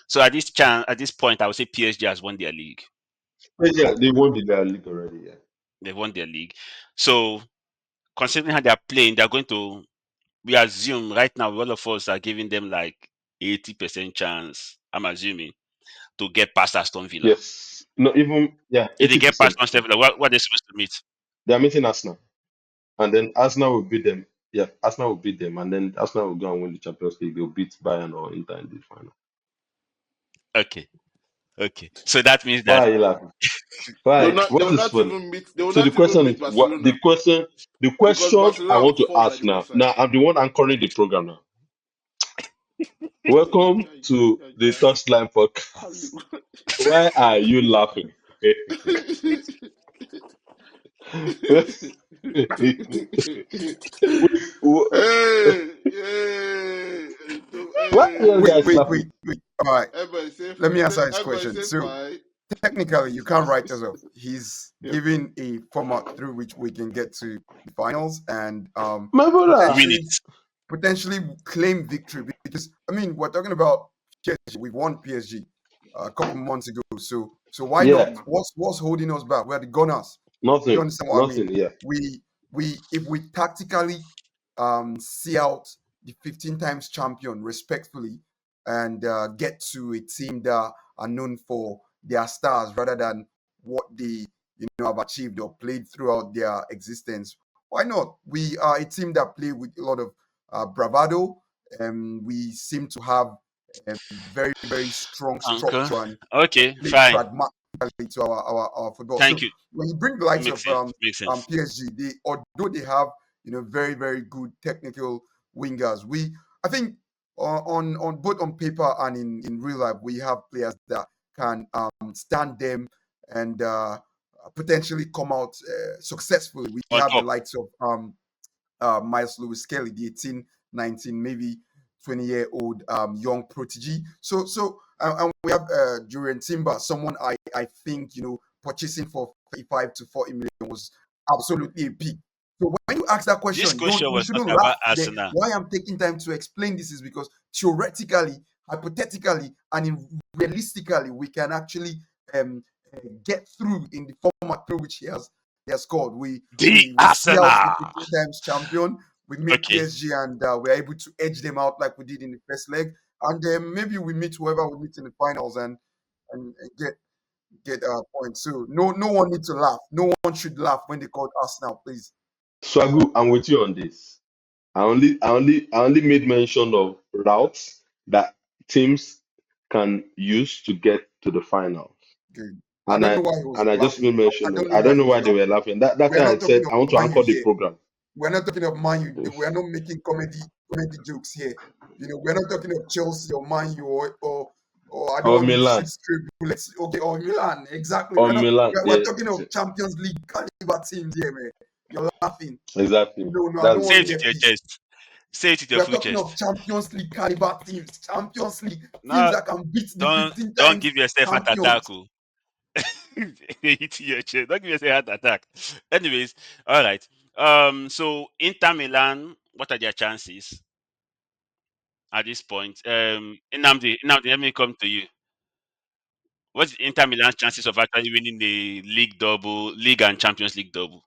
So at this point, I would say PSG has won their league. But yeah, they won the La League already. Yeah. They've won their league. So considering how they are playing, they're going to. We assume right now, all of us are giving them like 80% chance. I'm assuming to get past Aston Villa. Yes. No, even yeah, If they get past 80%. Aston Villa, what are they supposed to meet? They are meeting Arsenal, and then Arsenal will beat them. Yeah, Arsenal will beat them, and then Arsenal will go and win the Champions League. They'll beat Bayern or Inter in the final. Okay, okay. So that means Why that are you laughing? They will Why? not. They What will is not funny? even meet. They will So the not even question meet is what Barcelona the because question I Barcelona will want to fall by ask the now. wayside. Now I'm the one anchoring the program now. Welcome Yeah, to yeah, the yeah. Touchline How podcast. you- Why are you laughing? Hey, yeah. Why are you Wait, guys Hey. wait, laughing? wait, wait. All right, Everybody say, let me answer his everybody question. say So five. technically, you can't write us off. He's Yeah. giving a format through which we can get to the finals and My brother. win it. potentially claim victory because I mean we're talking about PSG. We won PSG a couple months ago. So why Yeah, not? What's holding us back? We're the Gunners. Do you nothing. understand what I mean? Nothing. Yeah. We if we tactically see out the 15 times champion respectfully and get to a team that are known for their stars rather than what they have achieved or played throughout their existence. Why not? We are a team that play with a lot of bravado, and we seem to have a very very strong Uncle. structure and Okay, play fine. pragmatically to our football. Thank So you. when you bring the likes Makes of sense. Makes sense. PSG, they although they have very very good technical wingers, I think on both on paper and in real life we have players that can stand them and potentially come out successfully. We On have the top. likes of Miles Lewis Kelly, the 18, 19, maybe 20-year-old young prodigy. And we have Jurien Timber, someone I think purchasing for 35 to 40 million was absolutely a peak. So when you ask that This question, don't question you was not shouldn't about laugh. Arsenal. Why I'm taking time to explain this is because theoretically, hypothetically, and realistically, we can actually um, get through in the format through which he has scored. We The we we see out the Arsenal. 15 times champion. We meet Okay. PSG and we're able to edge them out like we did in the first leg. And then maybe we meet whoever we meet in the finals and get points. So no one needs to laugh. No one should laugh when they call Arsenal, please. Swagu, I'm with you on this. I only made mention of routes that teams can use to get to the finals. Good. I And don't I know why he was and I just laughing. made I mention of don't it. know I why don't he know was why they were laughing. laughing. That's We are why I not talking said I want of to Man U anchor the here. program. We're not talking of Man U. Yes. We're not making comedy jokes here. We're not talking of Chelsea or Man U or I don't Or want you to Milan. shoot straight bullets. Okay, or Milan. Exactly. Or We're not. Milan. We're Yeah, talking of Champions League caliber teams here, man. You're laughing. exactly. No, I don't That's want Say to it it. with get your pissed. chest. Say it with your We're full talking of chest. Champions League caliber teams. Champions League teams No, that can beat the don't 15 don't times give yourself heart attack. champions. Oh. Hit your chest. Don't give yourself heart attack. Anyways, all right. So Inter Milan, what are their chances at this point? Inamdi, let me come to you. What's Inter Milan's chances of actually winning the league double, league and Champions League double,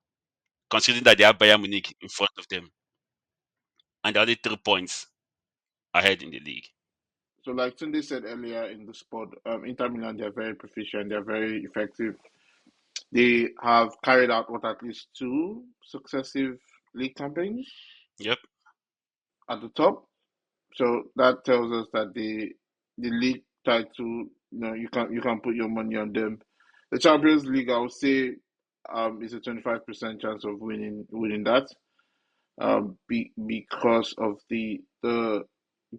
considering that they have Bayern Munich in front of them and they're only 3 points ahead in the league? So, like Tunde said earlier in the spot, Inter Milan, they're very proficient, they're very effective. They have carried out what at least two successive league campaigns Yep. at the top. So that tells us that the league title, you can put your money on them. The Champions League, I would say, is a 25% chance of winning that. Because of the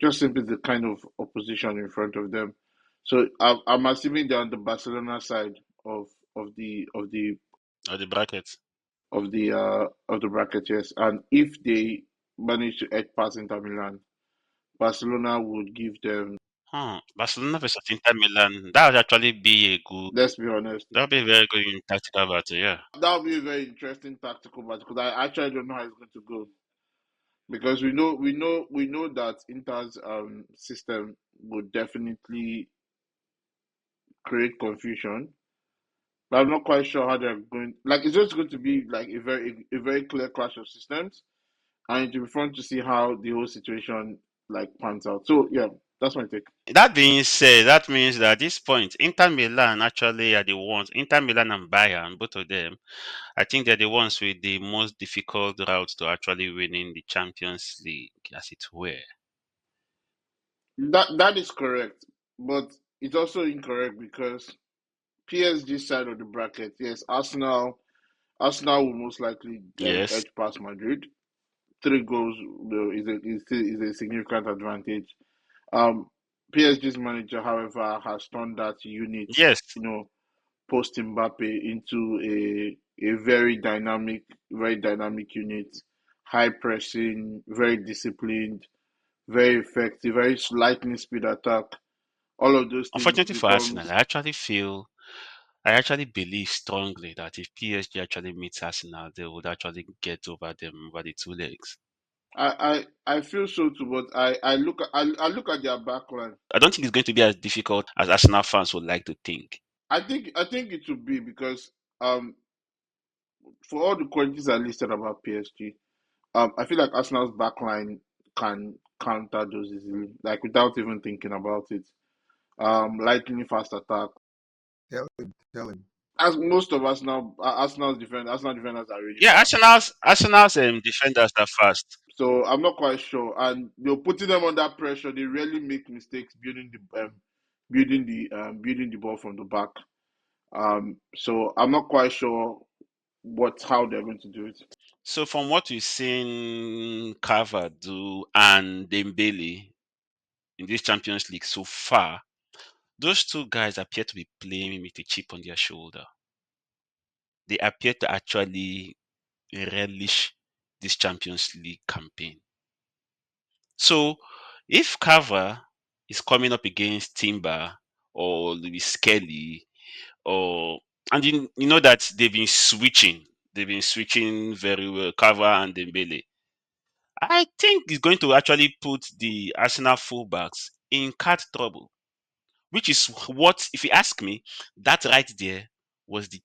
just simply the kind of opposition in front of them. So I'm assuming they're on the Barcelona side of of the of the Or the brackets. of the bracket, yes. And if they manage to edge past Inter Milan, Barcelona would give them. Barcelona versus Inter Milan. That would actually be a good. Let's be honest. That would be very good in tactical battle. Yeah. That would be a very interesting tactical match because I actually don't know how it's going to go because we know that Inter's system would definitely create confusion. But I'm not quite sure how they're going. Like it's just going to be like a very clear clash of systems, and it will be fun to see how the whole situation like pans out. So yeah, that's my take. That being said, that means that at this point, Inter Milan actually are the ones. Inter Milan and Bayern, both of them, I think they're the ones with the most difficult route to actually winning the Champions League, as it were. That is correct, but it's also incorrect because PSG side of the bracket, yes, Arsenal will most likely Yes. edge past Madrid. 3 goals is a significant advantage. Um, PSG's manager, however, has turned that unit, Yes. post Mbappe into a very dynamic unit, high pressing, very disciplined, very effective, very lightning speed attack. All of those things Unfortunately for Arsenal, becomes. I actually believe strongly that if PSG actually meets Arsenal, they would actually get over them over the two legs. I feel so too, but I look at their backline. I don't think it's going to be as difficult as Arsenal fans would like to think. I think it would be because um for all the qualities I listed about PSG, I feel like Arsenal's backline can counter those easily, like without even thinking about it. Lightning fast attack. Tell him. As most of Arsenal defenders are really Yeah, fast. Arsenal's defenders are fast. So I'm not quite sure. And putting them under pressure, they really make mistakes building the ball from the back. So I'm not quite sure how they're going to do it. So from what we've seen Carver do and Dembele in this Champions League so far, those two guys appear to be playing with a chip on their shoulder. They appear to actually relish this Champions League campaign. So if Carver is coming up against Timber or Louis Kelly or and you know that they've been switching very well, Carver and Dembele. I think it's going to actually put the Arsenal fullbacks in card trouble, which is what, if you ask me, that right there was the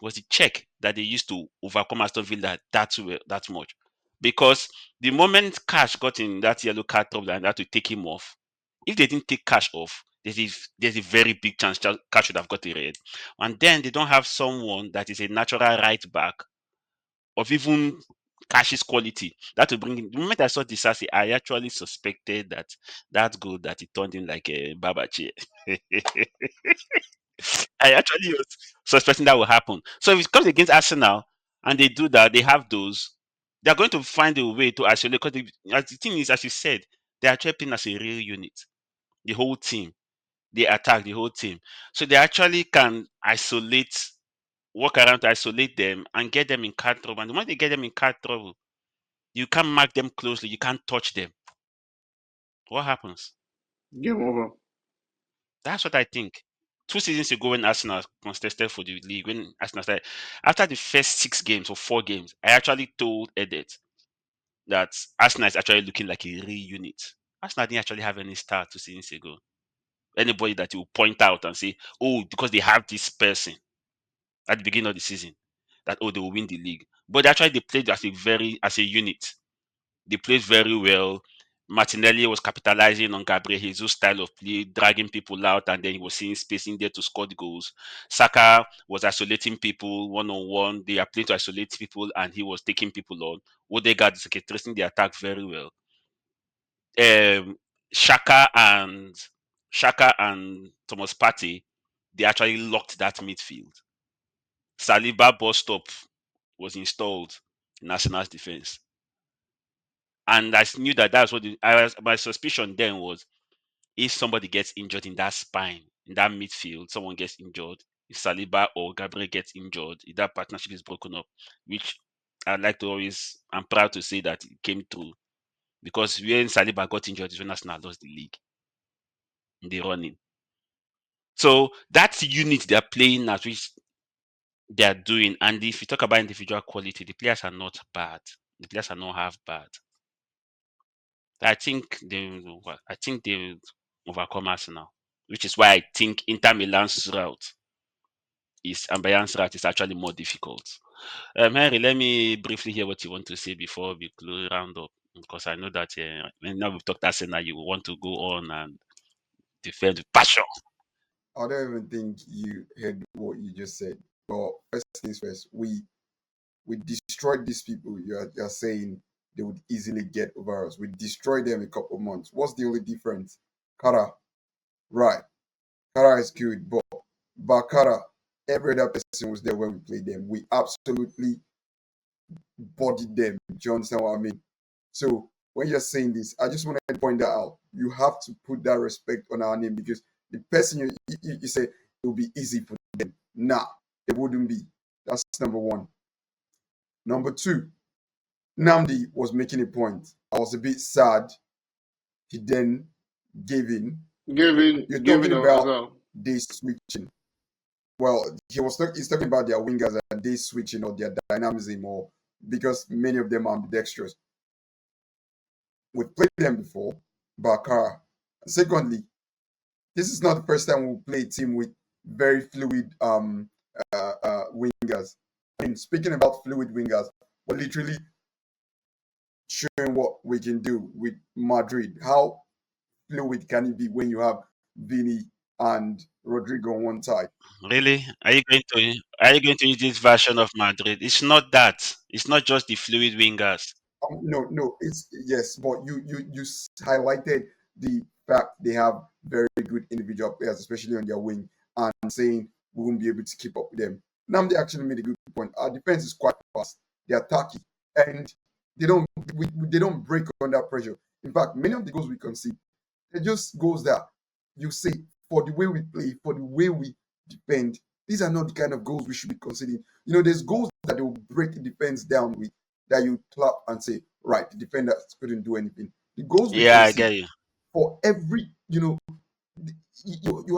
was the check that they used to overcome Aston Villa that much. Because the moment Cash got in that yellow card trouble and had to take him off, if they didn't take Cash off, there's a very big chance Cash should have got a red. And then they don't have someone that is a natural right back of even Cash's quality. That will bring in. The moment I saw Disasi, I actually suspected that that goal that he turned in like a Babachi. I actually was suspecting that will happen. So if it comes against Arsenal and they do that, they have those, they're going to find a way to isolate. Because the thing is, as you said, they are playing as a real unit. The whole team, they attack the whole team. So they actually can walk around to isolate them and get them in card trouble. And when they get them in card trouble, you can't mark them closely. You can't touch them. What happens? Game over. That's what I think. 2 seasons ago, when Arsenal contested for the league, when Arsenal started, after the first 6 games or 4 games, I actually told Edet that Arsenal is actually looking like a real unit. Arsenal didn't actually have any star 2 seasons ago. Anybody that you point out and say, oh, because they have this person at the beginning of the season, that they will win the league. But actually they played as a unit. They played very well. Martinelli was capitalizing on Gabriel Jesus' style of play, dragging people out, and then he was seeing space in there to score the goals. Saka was isolating people one on one. They are playing to isolate people, and he was taking people on. Odegaard is tracing the attack very well. Um, Shaka and Shaka and Thomas Partey, they actually locked that midfield. Saliba bus stop was installed in Arsenal's defense. And I knew that that's what my suspicion then was, if somebody gets injured in that spine, in that midfield, someone gets injured, if Saliba or Gabriel gets injured, if that partnership is broken up, which I'm proud to say that it came through. Because when Saliba got injured is when Arsenal lost the league in the running. So that's the unit they're playing at, which they are doing. And if you talk about individual quality, the players are not bad. The players are not half bad. I think they will overcome Arsenal, which is why I think Inter Milan's route and Bayern's route is actually more difficult. Henry, let me briefly hear what you want to say before we round up, because I know that now we've talked Arsenal, you want to go on and defend with passion. I don't even think you heard what you just said. But first things first, we destroyed these people. You're saying they would easily get over us. We destroyed them in a couple of months. What's the only difference? Kara, right? Kara is good, but Bakara, every other person was there when we played them. We absolutely bodied them. Do you understand what I mean? So when you're saying this, I just want to point that out. You have to put that respect on our name, because the person you say it will be easy for them. Nah, it wouldn't be. That's number one. Number two, Namdi was making a point. I was a bit sad. He then gave in. You're talking Giving as about well. day switching. Well, he's talking about their wingers and day switching, or their dynamism, or because many of them are ambidextrous. We've played them before, Bakar. Secondly, this is not the first time we'll play a team with very fluid wingers. I mean, speaking about fluid wingers, we're literally showing what we can do with Madrid. How fluid can it be when you have Vini and Rodrigo on one side? Really? Are you going to use this version of Madrid? It's not that. It's not just the fluid wingers. No, it's yes, but highlighted the fact they have very good individual players, especially on their wing, and saying we won't be able to keep up with them. Namdi actually made a good point. Our defense is quite fast. They're tacky, and they don't break under pressure. In fact, many of the goals we concede, it just goes that you say, for the way we play, for the way we defend, these are not the kind of goals we should be conceding. There's goals that they will break the defense down with, that you clap and say, right, the defenders couldn't do anything. The goals we Yeah, I concede, get you. for every, you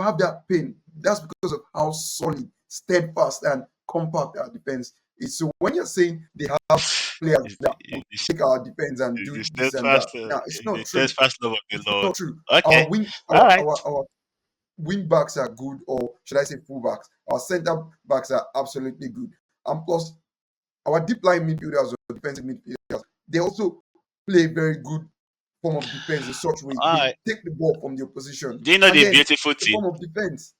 have that pain. That's because of how solid, steadfast, and compact our defense is. So when you're saying they have players It's the, that would it's take our defense and it's do the this and that, steadfast, now it's it's the not true. steadfast love of the It's Lord. not true. Okay. All right. Our wing backs are good, or should I say full backs? Our center backs are absolutely good. And plus, our deep line midfielders or defensive midfielders, they also play very good form of defense in such way. All They right. take the ball from the opposition, Do you know and the then beautiful it's a thing? form of defense.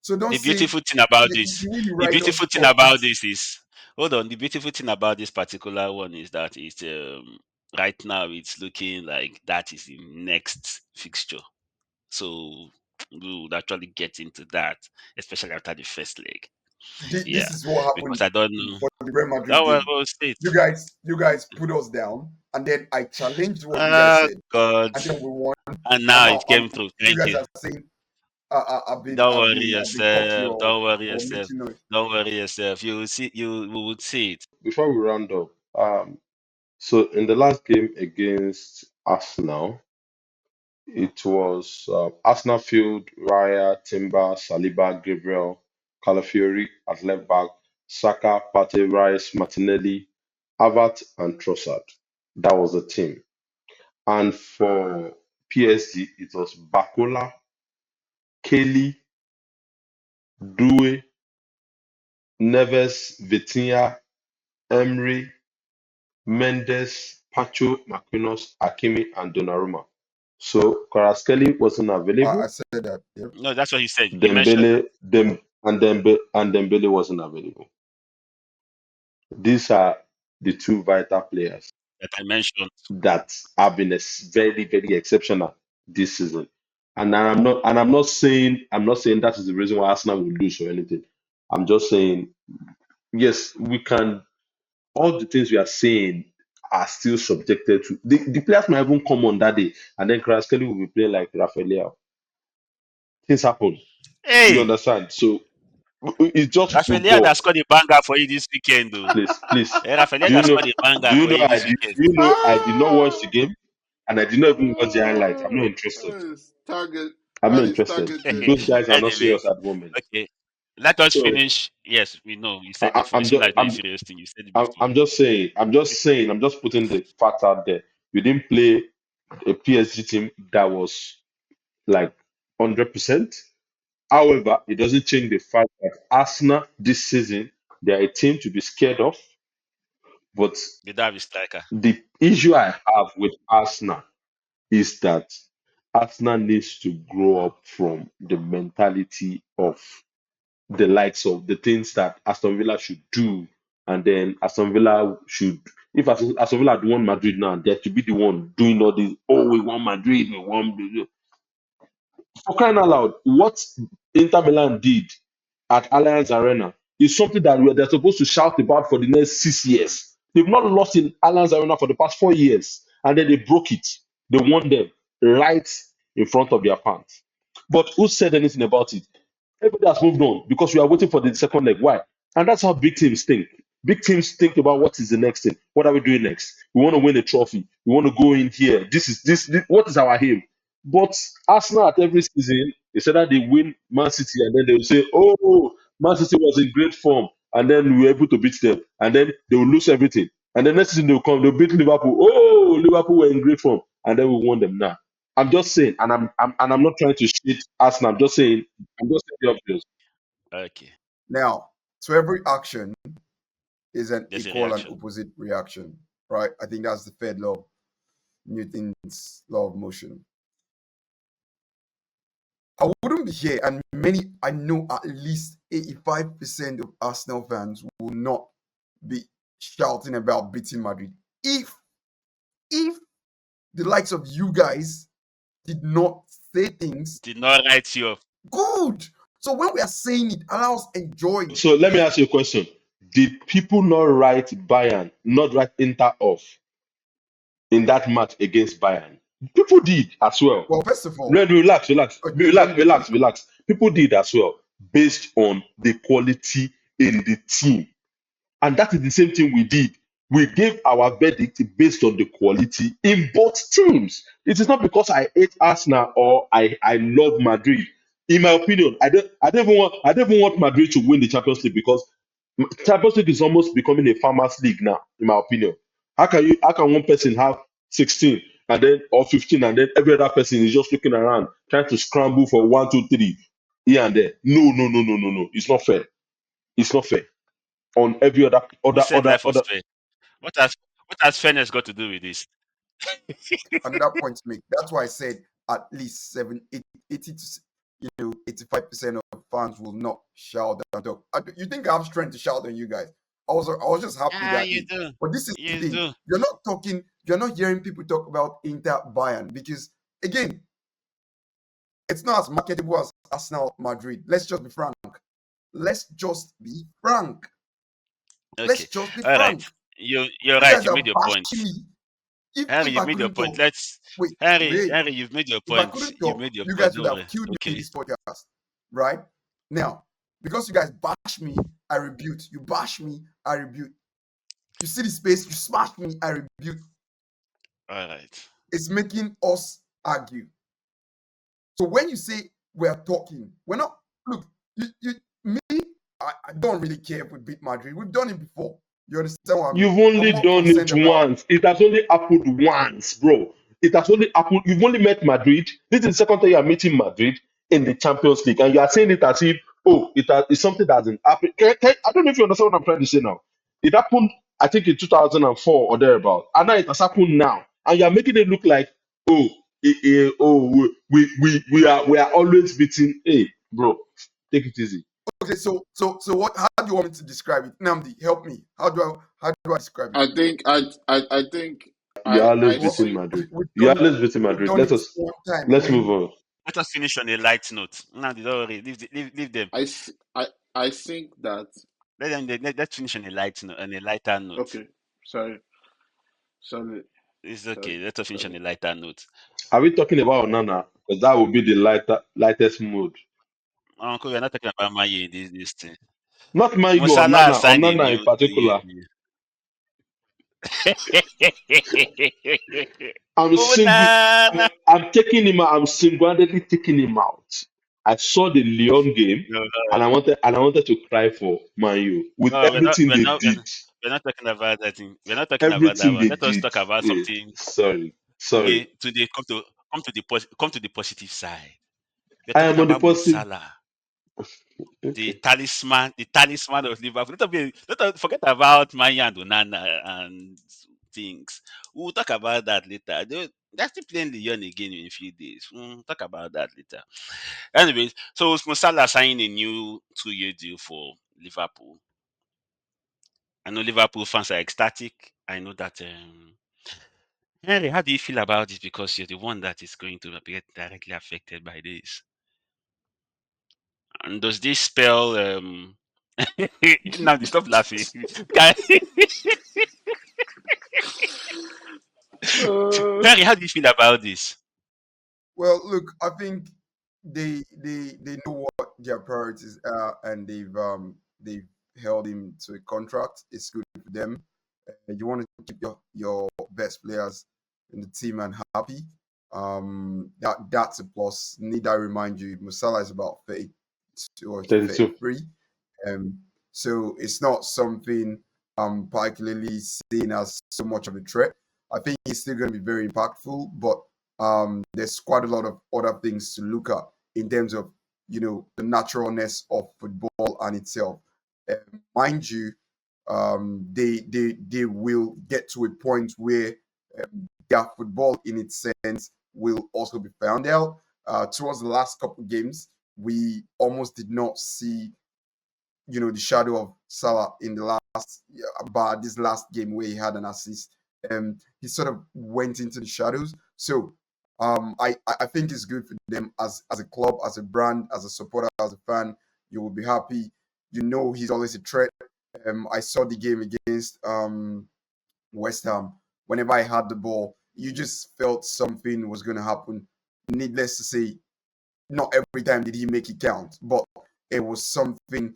So don't The say beautiful thing about the this, way you the write us beautiful thing off. about this is, hold on. The beautiful thing about this particular one is that it's right now it's looking like that is the next fixture. So we would actually get into that, especially after the first leg. This Yeah, is what because happened I don't know. for the Real Madrid That was game. what state. You guys put us down, and then I challenged what you guys Oh said, God! and then we won. And And now now it came through. you Thank guys you. are saying I've been Don't I've worry been I've been cocky, yourself. or Don't worry or yourself. making noise. Don't worry yourself. You will see. We will see it. Before we round up, so in the last game against Arsenal, it was Arsenal field Raya, Timber, Saliba, Gabriel, Calafiori at left back, Saka, Partey, Rice, Martinelli, Havertz, and Trossard. That was the team. And for PSG, it was Bakola, Kelly, Due, Neves, Vitinha, Emery, Mendes, Pacho, Marquinhos, Hakimi, and Donnarumma. So Kvaratskhelia wasn't I available. said that. Yep. No, that's what he said. He mentioned Dembele wasn't available. These are the two vital players that I mentioned. that have been very, very exceptional this season. And I'm not saying that is the reason why Arsenal will lose or anything. I'm just saying, yes, we can all the things we are saying are still subjected to the players might even come on that day, and then Kvaratskhelia will be playing like Rafael. Things happen. You Hey, understand? So it's just Rafaelia football. that scored a banger for you this weekend, though. Please. Rafaelia Do you that know? scored a banger Do you for know? you this weekend. I did not watch the Ah, game, and I did not even watch the highlights. I'm not interested. that is target. I'm not That is interested. targeted. Those guys are not Anyway, serious at the moment. okay. Let us So finish. Yes, we know. You said I, before. I'm It's not just like no serious thing. You said it before. I'm just saying. I'm just putting the facts out there. We didn't play a PSG team that was like 100%. However, it doesn't change the fact that Arsenal this season, they are a team to be scared of. But The Davi striker. the issue I have with Arsenal is that Arsenal needs to grow up from the mentality of the likes of the things that Aston Villa should do. And then Aston Villa should, if Aston Villa had won Madrid now, they have to be the one doing all this. Oh, we won Madrid, we won. For crying out loud, what Inter Milan did at Allianz Arena is something that they're supposed to shout about for the next 6 years. They've not lost in Allianz Arena for the past 4 years, and then they broke it. They won them right in front of their fans. But who said anything about it? Everybody has moved on because we are waiting for the second leg. Why? And that's how big teams think. Big teams think about what is the next thing. What are we doing next? We want to win a trophy. We want to go in here. This what is our aim? But Arsenal at every season, they said that they win Man City and then they will say, oh, Man City was in great form and then we were able to beat them. And then they will lose everything. And the next season they'll come, they'll beat Liverpool. Oh, Liverpool were in great form. And then we won them now. I'm just saying, and I'm not trying to shit Arsenal. I'm just saying the obvious. Okay. Now, to every action is an There's a equal and reaction. opposite reaction, right? I think that's the third law of Newton's law of motion. I wouldn't be here, and I know at least 85% of Arsenal fans will not be shouting about beating Madrid if the likes of you guys did not say things Did not write you off. good. So when we are saying it, allow us enjoy. So let me ask you a question. Did people not write Bayern, not write Inter off in that match against Bayern? People did as well. Well, first of all, Relax. let me defend. People did as well based on the quality in the team. And that is the same thing we did. We gave our verdict based on the quality in both teams. It is not because I hate Arsenal or I love Madrid. In my opinion, I don't even want Madrid to win the Champions League because Champions League is almost becoming a farmers league now, in my opinion. How can one person have 16 and then or 15 and then every other person is just looking around trying to scramble for 1, 2, 3 here and there? No. It's not fair. It's not fair on every Who said life was other. fair? What has fairness got to do with this? Another point to make. That's why I said at least 80 to 85% of fans will not shout and talk. You think I have strength to shout on you guys? I was just happy Ah, that you day. do. But this is the You thing. do. You're not hearing people talk about Inter Bayern because again, it's not as marketable as Arsenal Madrid. Let's just be frank. Let's just be frank. Okay. Let's just be All right. frank. You're You right. guys You are made your point. bashing me. Henry, If you've I made your couldn't point. talk, Let's wait, Henry, you've made your if I point. couldn't You talk, made your you point. guys Don't would have worry. killed me in Okay. this podcast, right? Now, because you guys bash me, I rebuke. You bash me, I rebuke. You see the space, you smash me, I rebuke. All right. It's making us argue. So when you say we're talking, we're not. Look, me, I don't really care if we beat Madrid. We've done it before. You understand what I mean? You've I'm only more done concerned it about. once. It has only happened once, bro. It has only happened. You've only met Madrid. This is the second time you are meeting Madrid in the Champions League, and you are saying it as if, oh, it's something that hasn't happened. I don't know if you understand what I'm trying to say now. It happened I think in 2004 or thereabout. And now it has happened now. And you're making it look like, oh, we are always beating. Hey, bro, take it easy. Okay, so what? How do you want me to describe it? Namdi, help me. How do I describe it? I think You're always I Well, beating see. Madrid. we've You're done it. always beating We've Madrid. done Let it us one time let's move when on. Let us finish on a light note. Now, don't worry. Leave them. I see, I think that. Let's finish on a on a lighter note. Okay, sorry, sorry, It's sorry, okay. Let us finish on sorry. a lighter note. Are we talking about Onana? Because that would be the lightest mood. Uncle, we're not talking about Maye in this thing. Not my you, Musala Onana. has signed a Onana new in 2 year particular. deal. I'm Oh, single. Nana. I'm taking him out. I'm single-handedly taking him out. I saw the Lyon game, No, and I wanted to cry for Man U with no, everything they did, we're not talking about that thing. We're not talking about that everything one. they Let us did. talk about Eh, something. sorry. Today, come to the positive side. We're I talking am on the about Mo positive. Salah, Okay. the talisman of Liverpool. Let us forget about Maya and Onana and things. We'll talk about that later. They're still playing Lyon again in a few days. We'll talk about that later. Anyways, so Mo Salah signing a new 2 year deal for Liverpool. I know Liverpool fans are ecstatic. I know that. Henry, how do you feel about this? Because you're the one that is going to get directly affected by this. And does this spell? Now, stop laughing, guy. Uh, Henry, how do you feel about this? Well, look, I think they know what their priorities are, and they've held him to a contract. It's good for them. You want to keep your best players in the team and happy. That's a plus. Need I remind you, Musala is about 32 or 32. 33. Um, so it's not something particularly seen as so much of a threat. I think he's still going to be very impactful, but there's quite a lot of other things to look at in terms of the naturalness of football and itself. Mind you, they will get to a point where their football in its sense will also be found out. Towards the last couple games, we almost did not see the shadow of Salah in the last about this last game where he had an assist. He sort of went into the shadows. So I think it's good for them as a club, as a brand, as a supporter, as a fan. You will be happy. He's always a threat. I saw the game against West Ham. Whenever I had the ball, you just felt something was going to happen. Needless to say, not every time did he make it count, but it was something,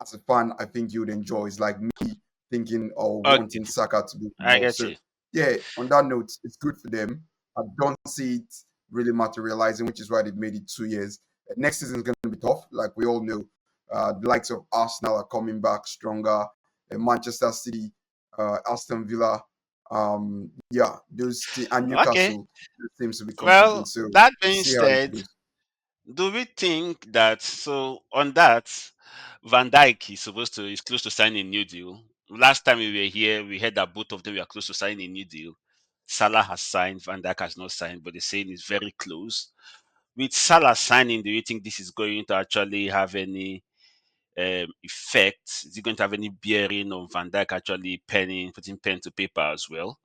as a fan, I think you would enjoy. It's like me thinking or Okay, wanting Saka to be I involved. get So, you. yeah, on that note, it's good for them. I don't see it really materializing, which is why they've made it 2 years. Next season is going to be tough, like we all know. The likes of Arsenal are coming back stronger. Manchester City, Aston Villa, yeah, and Okay. Newcastle seems to be competing. Well, So that we'll being see how it said, goes. do we think that on that Van Dijk is close to signing a new deal? Last time we were here, we heard that both of them were close to signing a new deal. Salah has signed, Van Dijk has not signed, but they're saying it's very close. With Salah signing, do you think this is going to actually have any effect? Is it going to have any bearing on Van Dijk actually putting pen to paper as well?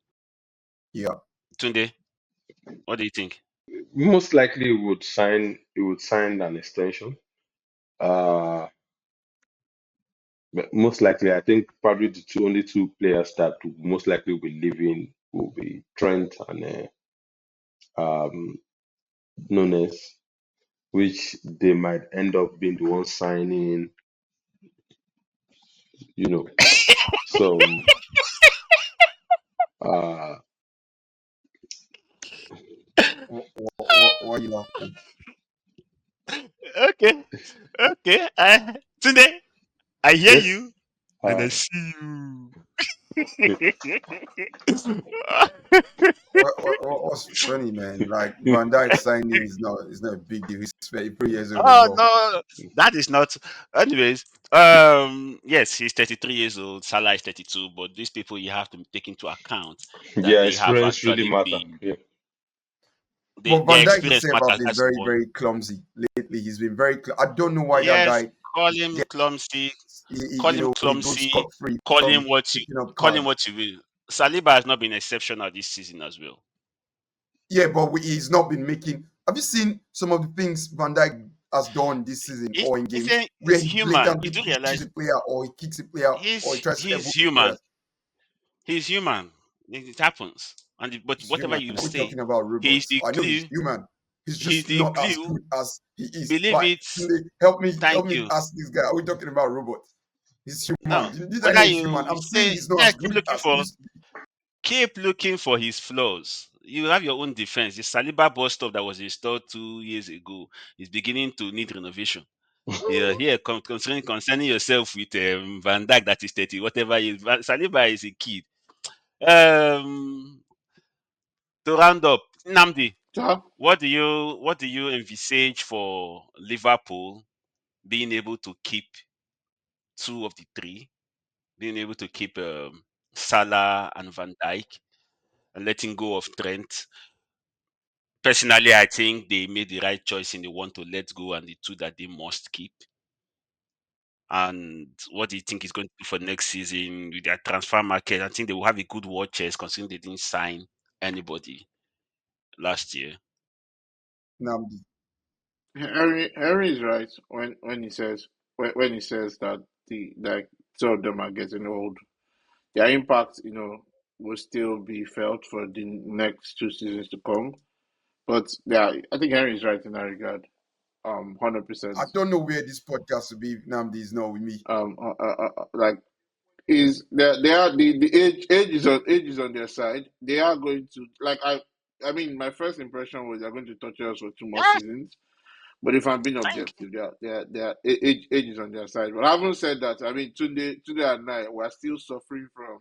Yeah. Tunde, what do you think? Most likely he would sign an extension. Uh but most likely I think probably the only two players that will most likely will be leaving will be Trent and um Nunes, which they might end up being the ones signing, you know, some uh Why are you laughing? Okay, okay. Tunde, I hear yes. you and I Uh see you. What's funny, man? Like Van Dijk signing is not a big deal. He's 33 years old as Oh well. no, that is not. Anyways, yes, he's 33 years old. Salah is 32, but these people you have to take into account that Yeah, they have experience really actually matter. been Yeah. the But their Van Dijk experience himself have matters. been That's very, one. very clumsy lately. He's been very. I don't know why that Yes, guy call him gets. clumsy, He, call you him know, he goes clumsy, scot free call him from what you picking up call him cards. what you will. Saliba has not been exceptional this season as well. Yeah, but he's not been making. Have you seen some of the things Van Dijk has done this season He's, or in he's, games a, where he's he human. You blatantly do pushes realize a player or he kicks a player or he tries to he's elbow a human. player? He's human. It happens. But He's whatever human. you We're say, talking about he's robots. the I know he's glue. human. He's He's just the not as glue. good as he is. Believe Like, it. help Thank me you. ask this guy. Are we talking about robots? He's human. No, This guy whether is human. you I'm saying say, he's not yeah, as good as he used to be. keep looking for his flaws. You have your own defense. The Saliba bus stop that was installed 2 years ago is beginning to need renovation. Yeah, here concerning yourself with Van Dijk that is 30, whatever is Saliba is a kid. Um, to round up, Namdi, Sir? what do you envisage for Liverpool being able to keep two of the three, being able to keep Salah and Van Dijk, and letting go of Trent? Personally, I think they made the right choice in the one to let go and the two that they must keep. And what do you think is going to do for next season with their transfer market? I think they will have a good war chest considering they didn't sign anybody last year. Namdi. Henry is right when when he says that the like two of them are getting old. Their impact, will still be felt for the next 2 seasons to come. But yeah, I think Henry is right in that regard. 100%. I don't know where this podcast will be if Namdi is not with me. Like is they are the age is on their side. They are going to I mean my first impression was they're going to torture us for 2 more Yes, seasons. But if I'm being thank you. objective, they are age is on their side. But having said that, I mean Tunde and I we're still suffering from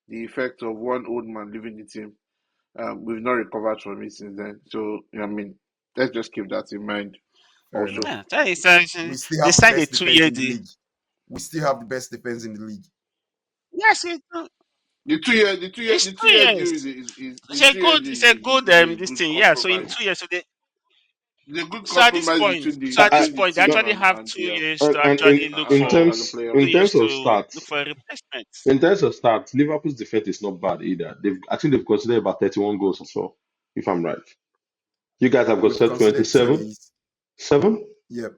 the effect of one old man leaving the team. We've not recovered from it since then. So I mean, let's just keep that in mind. Fair enough. Also, Yeah, that is, We still they have the signed a best defense 2 year in the deal. league. We still have the best defense in the league. Yes, the it's two two year deal years. is It's the a 2 year good, deal it's a good is a this good thing. Yeah. So in compromise. 2 years, It's a good so at this compromise point, between the so at this between the point, they team No, actually have and 2 years to and actually look for and the two players. years in terms of to look stats, for a replacement. in terms of stats, Liverpool's defense is not bad either. I think they've considered about 31 goals or so, if I'm right. You guys have got We've considered 27, 20. 7. Yep.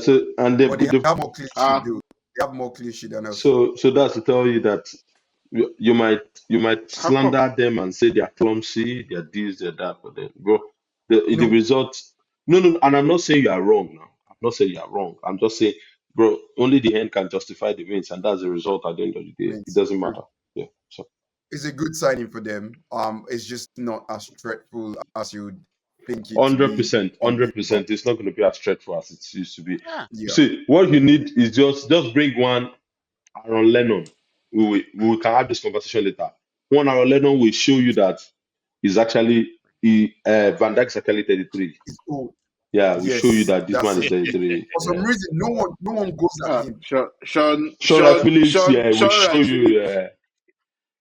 So and But they they've have more clean sheet, Ah, though. They have more clean sheet than us. so that's to tell you that you might how come? slander them and say they're clumsy, they're this, they're that, but then bro, the No, result. No, no, and I'm not saying you are wrong now. I'm not saying you are wrong. I'm just saying, bro, only the end can justify the means, and that's the result at the end of the day. It means doesn't true. matter. Yeah. So It's a good signing for them. It's just not as dreadful as you would think it to hundred be percent, on hundred paper. percent, it's not going to be as straightforward as it used to be. Yeah. You Yeah. see, what you need is just bring one Aaron Lennon. We can have this conversation later. One Aaron Lennon will show you that he's actually Van Dijk is actually 33. It's old. Yeah, we show you Yes, that this that's man it. is 33. For some Yeah. reason, no one goes at him. Sean Wright Phillips, yeah, we Sean show Rice you. Phillips,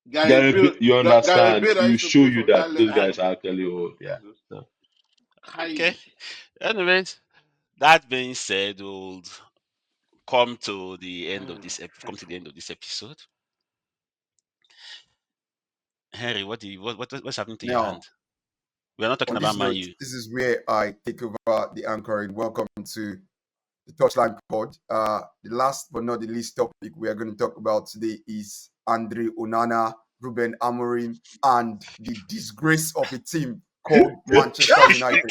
You Gary understand? Bill that We used to show play you for that that those Ah, level. guys are actually old. Yeah. So, okay. Hi. Anyways, that being said, we'll come to the end of come to the end of this episode. Henry, what's happening to your Now, hand? We're not talking on about this Man note, U. this is where I take over the anchoring. Welcome to the Touchline Pod. The last but not the least topic we are going to talk about today is Andre Onana, Ruben Amorim, and the disgrace of a team called Manchester United.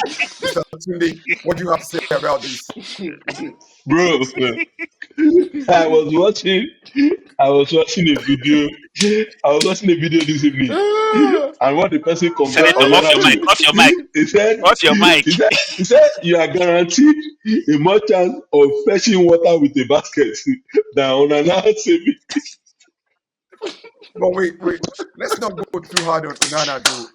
Mr. Tunde, what do you have to say about this? bro, I was watching. I was watching a video. I was watching a video this evening, and what the person compared Senator, off your Onana mic. to, Off your mic. he said, Off your mic. he said, you are guaranteed a more chance of fetching water with a basket than Onana saving. But wait. Let's not go too hard on Onana, though.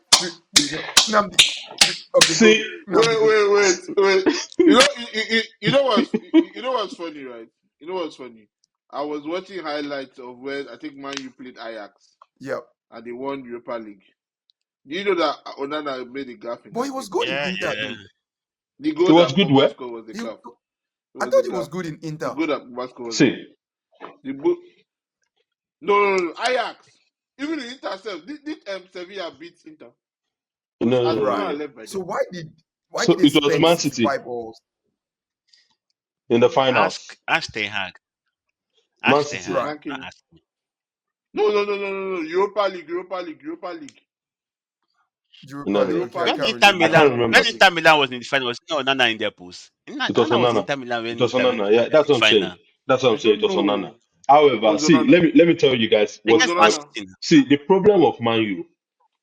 Nnamdi, okay, go. See, Nnamdi, go. Wait. You know what's funny, right? You know what's funny? I was watching highlights of where I think Man U played Ajax Yeah. and they won Europa League. Do you know that Onana made a gaff in But he that was game? good in Yeah, Inter, yeah. though. The it goal was that good Pogba where? scored was a He, gaff. It I was a thought he was gaff. good in The Inter. goal that Pogba scored was a gaff. See, No, Ajax. Even in Inter self, did Sevilla beat Inter? Because no, no, Arsenal Right. no. left by So then. why So did they it was spend Man City 65 balls? in the finals. Ask Ten Hag. Man Ask Ten City. Hag. Right. Not Ranking. ask me. No. Europa League. Europa No, League. no, Okay, I Europa When can't League. Inter remember. I can't Milan, remember. when Inter Milan was in the final, was no Nana in their pools. It was Nana was in Onana. Inter Milan when It was Inter Onana. Yeah, went that's to what the I'm saying. final. That's what I'm I saying. don't It was Onana. know. It However, was see, Onana. let me tell you guys It was Against Man Onana. City. see the problem of Man U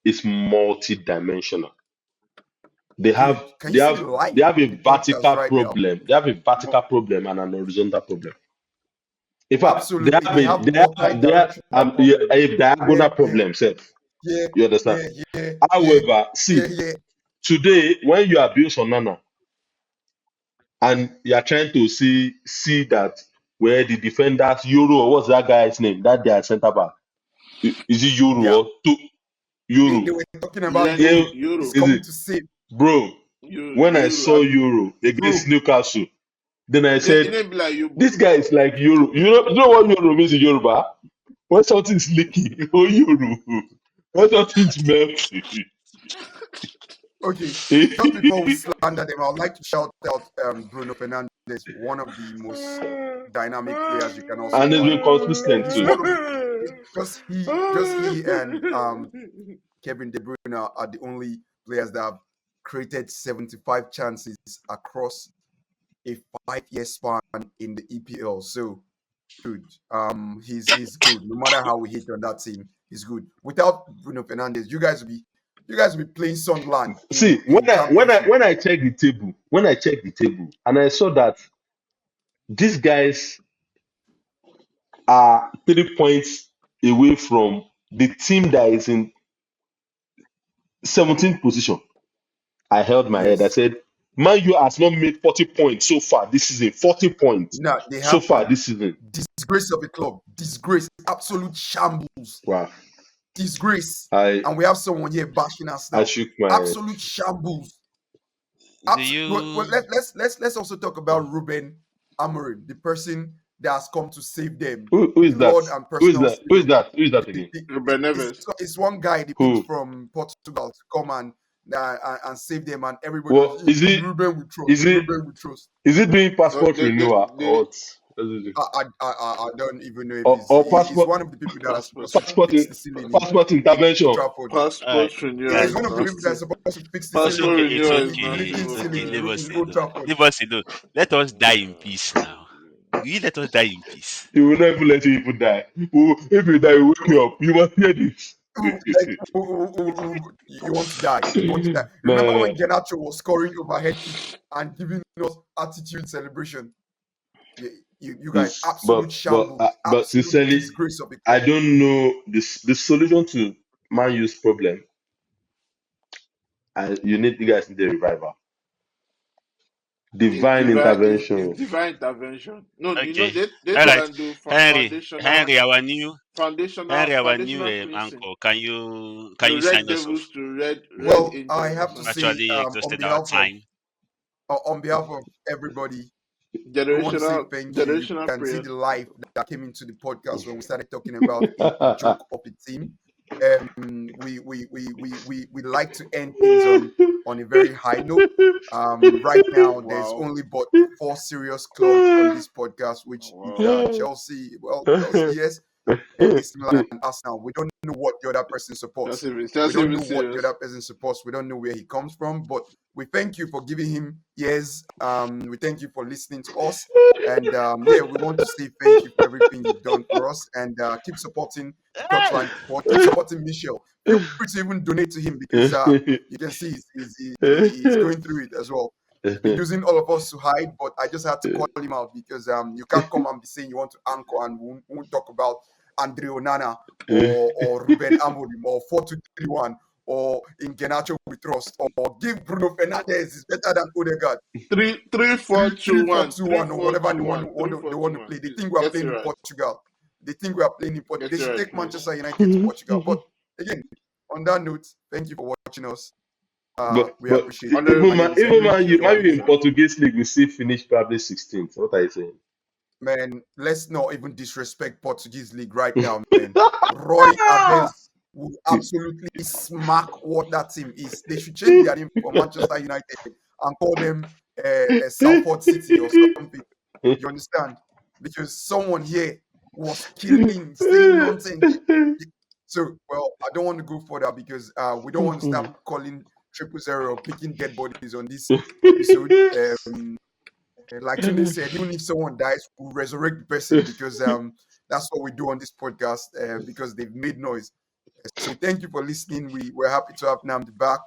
is multi-dimensional. They have Dude, can they you see the have light they have a in the podcast vertical right now? problem. They have a vertical problem and an horizontal problem. In fact, Absolutely. They have they have multi-directional problem. a Yeah, diagonal yeah, problem, self. yeah, You understand? yeah, yeah, yeah, However, yeah, see, yeah. today when you abuse Onana and you are trying to see that where the defenders Euro or what's that guy's name? That their centre back. Is it Euro They, are, or two Euro? they were talking about Yeah, Yeah, Euro. He's Euro. is coming it, to save. bro? When I Euro. saw Euro Bro, against Newcastle, then I It said, didn't be like you, this bro. guy is like Euro. You know what Euro means in Yoruba? When something is leaking, oh Euro. When something is melting. okay. Just before we slander them, I would like to shout out Bruno Fernandes, one of the most dynamic players you can also And it's been find. consistent He's too. one of the just he and Kevin De Bruyne are the only players that have created 75 chances across a 5-year span in the EPL. So, dude, he's good. No matter how we hit on that team, he's good. Without Bruno Fernandes, you guys will be playing Sunderland See, in Championship. when I check the table, and I saw that these guys are 3 points away from the team that is in 17th position. I held my head. I Yes. said, Man U has not made 40 points so far this season. 40 points Now they so have far to. this season. Disgrace of a club. Disgrace. Absolute shambles. Wow. Disgrace. I And we have someone here bashing us I now. shook my head. Absolute shambles. Do Well, you? let's also talk about Ruben Amorim, the person that has come to save them, Who the is that? Lord and personal savior. Who is that again? Ruben Neves. It's one guy they picked Who? from Portugal to come and save them, and everybody was Well, Ruben we trust. is it Ruben we trust. is it doing No, passport renewal they or what? What is it? I don't even know if Or he's one of the people that are supposed to passport fix the ceiling in passport intervention? Trafford. All right, passport renewal He's is one of guys. the people that are nasty. supposed to fix the It's ceiling Passport okay. It's renewal in is okay. the nasty leaking It's work, okay. ceiling Leave man. us in Old alone. Trafford. Leave us alone. Let us die in peace now. You let us die in peace. He will not even let you even die. If you die, we wake you up. You must hear this. You want to die. You want to die. Remember Man, when Ganacho was scoring overhead kick and giving us attitude celebration? You guys, this absolute shambles, but absolute sincerely, disgrace of a I club. don't know this the solution to Man U's problem. You guys need a revival, It's divine divine. It's intervention. divine intervention. No, Okay. they All said right. and do Henry, our new foundational cleansing. uncle. Can The you red sign us off? devils to red Well, I angels or have to something. say, Actually on exhausted our behalf of time. everybody, we want to say thank you. You Generational can see prayers. the life that came into the podcast when we started talking about a joke of a team. We like to end things on a very high note. Right now, there's Wow. only but 4 serious clubs on this podcast, which is Wow. Chelsea. Well, Chelsea, yes, AC Milan and Arsenal. We don't know what the other person supports. We That's don't even know what the serious. other person supports. We don't know where he comes from. But we thank you for giving him ears. We thank you for listening to us. And yeah, we want to say thank you for everything you've done for us. And keep supporting the Touchline Pod. Keep supporting Michel. Feel free to even donate to him because you can see he's going through it as well. He's been using all of us to hide, but I just had to call him out because you can't come and be saying you want to anchor and we won't talk about Andre Onana or Ruben Amorim or 4-2-3-1 or in Genacho we trust or give Bruno Fernandes is better than Odegaard. 3-4-2-1. 3-4-2-1 or whatever they want 3-4-2-1. to play. They Please think we are get playing it in right. Portugal. They think we are playing in Portugal. Get They it should right, take please. Manchester United to Portugal. But again, on that note, thank you for watching us. We but appreciate it. Honorable, My name is Henry. Man, Your you host. in Portuguese league will still finish probably 16th. What are you saying? Man, let's not even disrespect Portuguese league right now, man. Roy Abels will absolutely smack what that team is. They should change their name from Manchester United and call them Salford City or something. You understand? Because someone here was killing, saying nonsense. So, well, I don't want to go further because we don't want to start calling 000 or picking dead bodies on this episode. Like Tunde said, even if someone dies, we'll resurrect the person because that's what we do on this podcast because they've made noise. So thank you for listening. We're happy to have Namdi back.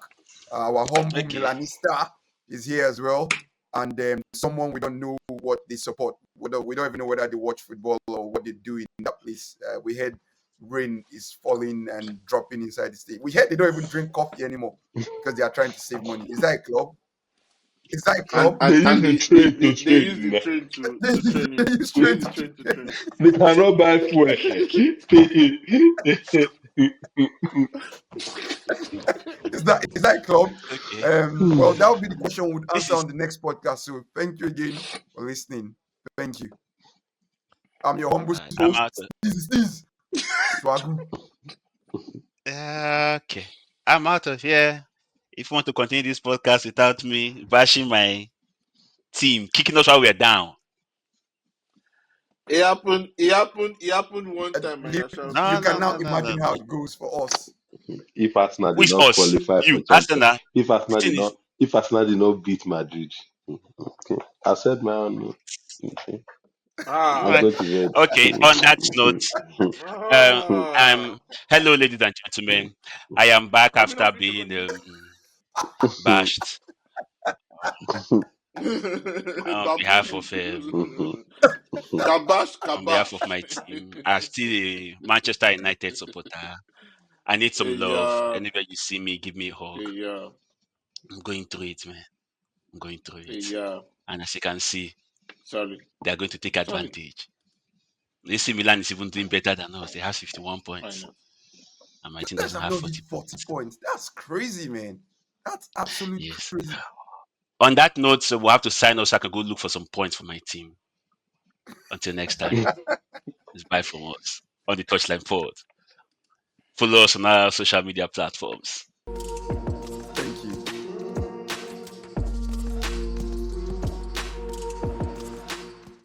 Our humble Okay. Milanista is here as well, and someone we don't know what they support. We don't even know whether they watch football or what they do in that place. We heard rain is falling and dropping inside the state. We heard they don't even drink coffee anymore because they are trying to save money. Is that a club? Is that a club? They use the train to They use train the now. train to They train him. use They train use the to train to train. train. They cannot buy fuel. Is that a club? Okay. Well, that will be the question we'll This answer is on the next podcast. So thank you again for listening. Thank you. I'm your humble I'm host. out. This is this Swagu. Okay. I'm out of here. If you want to continue this podcast without me bashing my team, kicking us while we're down. It happened one time and You, you're shouting. you No, can no, now no, no, no, imagine how no. it goes for us. If Arsenal Who did is not us? qualify for You, champion, Arsenal. The thing is, if Arsenal did not beat Madrid, okay. I said my own. Okay. I'm Ah. right. going to Okay. On that note, um, Ah. hello, ladies and gentlemen. I am back Are we after not free to being continue? bashed on behalf of Baboon. Kabash, on behalf kabash. of my team. I'm still a Manchester United supporter. I need some Hey, love. yeah. Anywhere you see me, give me a hug. Hey, yeah. I'm going through it, man. I'm going through Hey, it. yeah. And as you can see, Sorry. they are going to take Sorry. advantage. AC Milan is even doing better than us. They have 51 I points. know. And my team You guys doesn't have have not 40 hit 40 points. points. That's crazy, man. That's absolute Yes. crazy. On that note, so we'll have to sign us so I can go look for some points for my team. Until next time, it's bye from us on the Touchline Pod. Follow us on our social media platforms.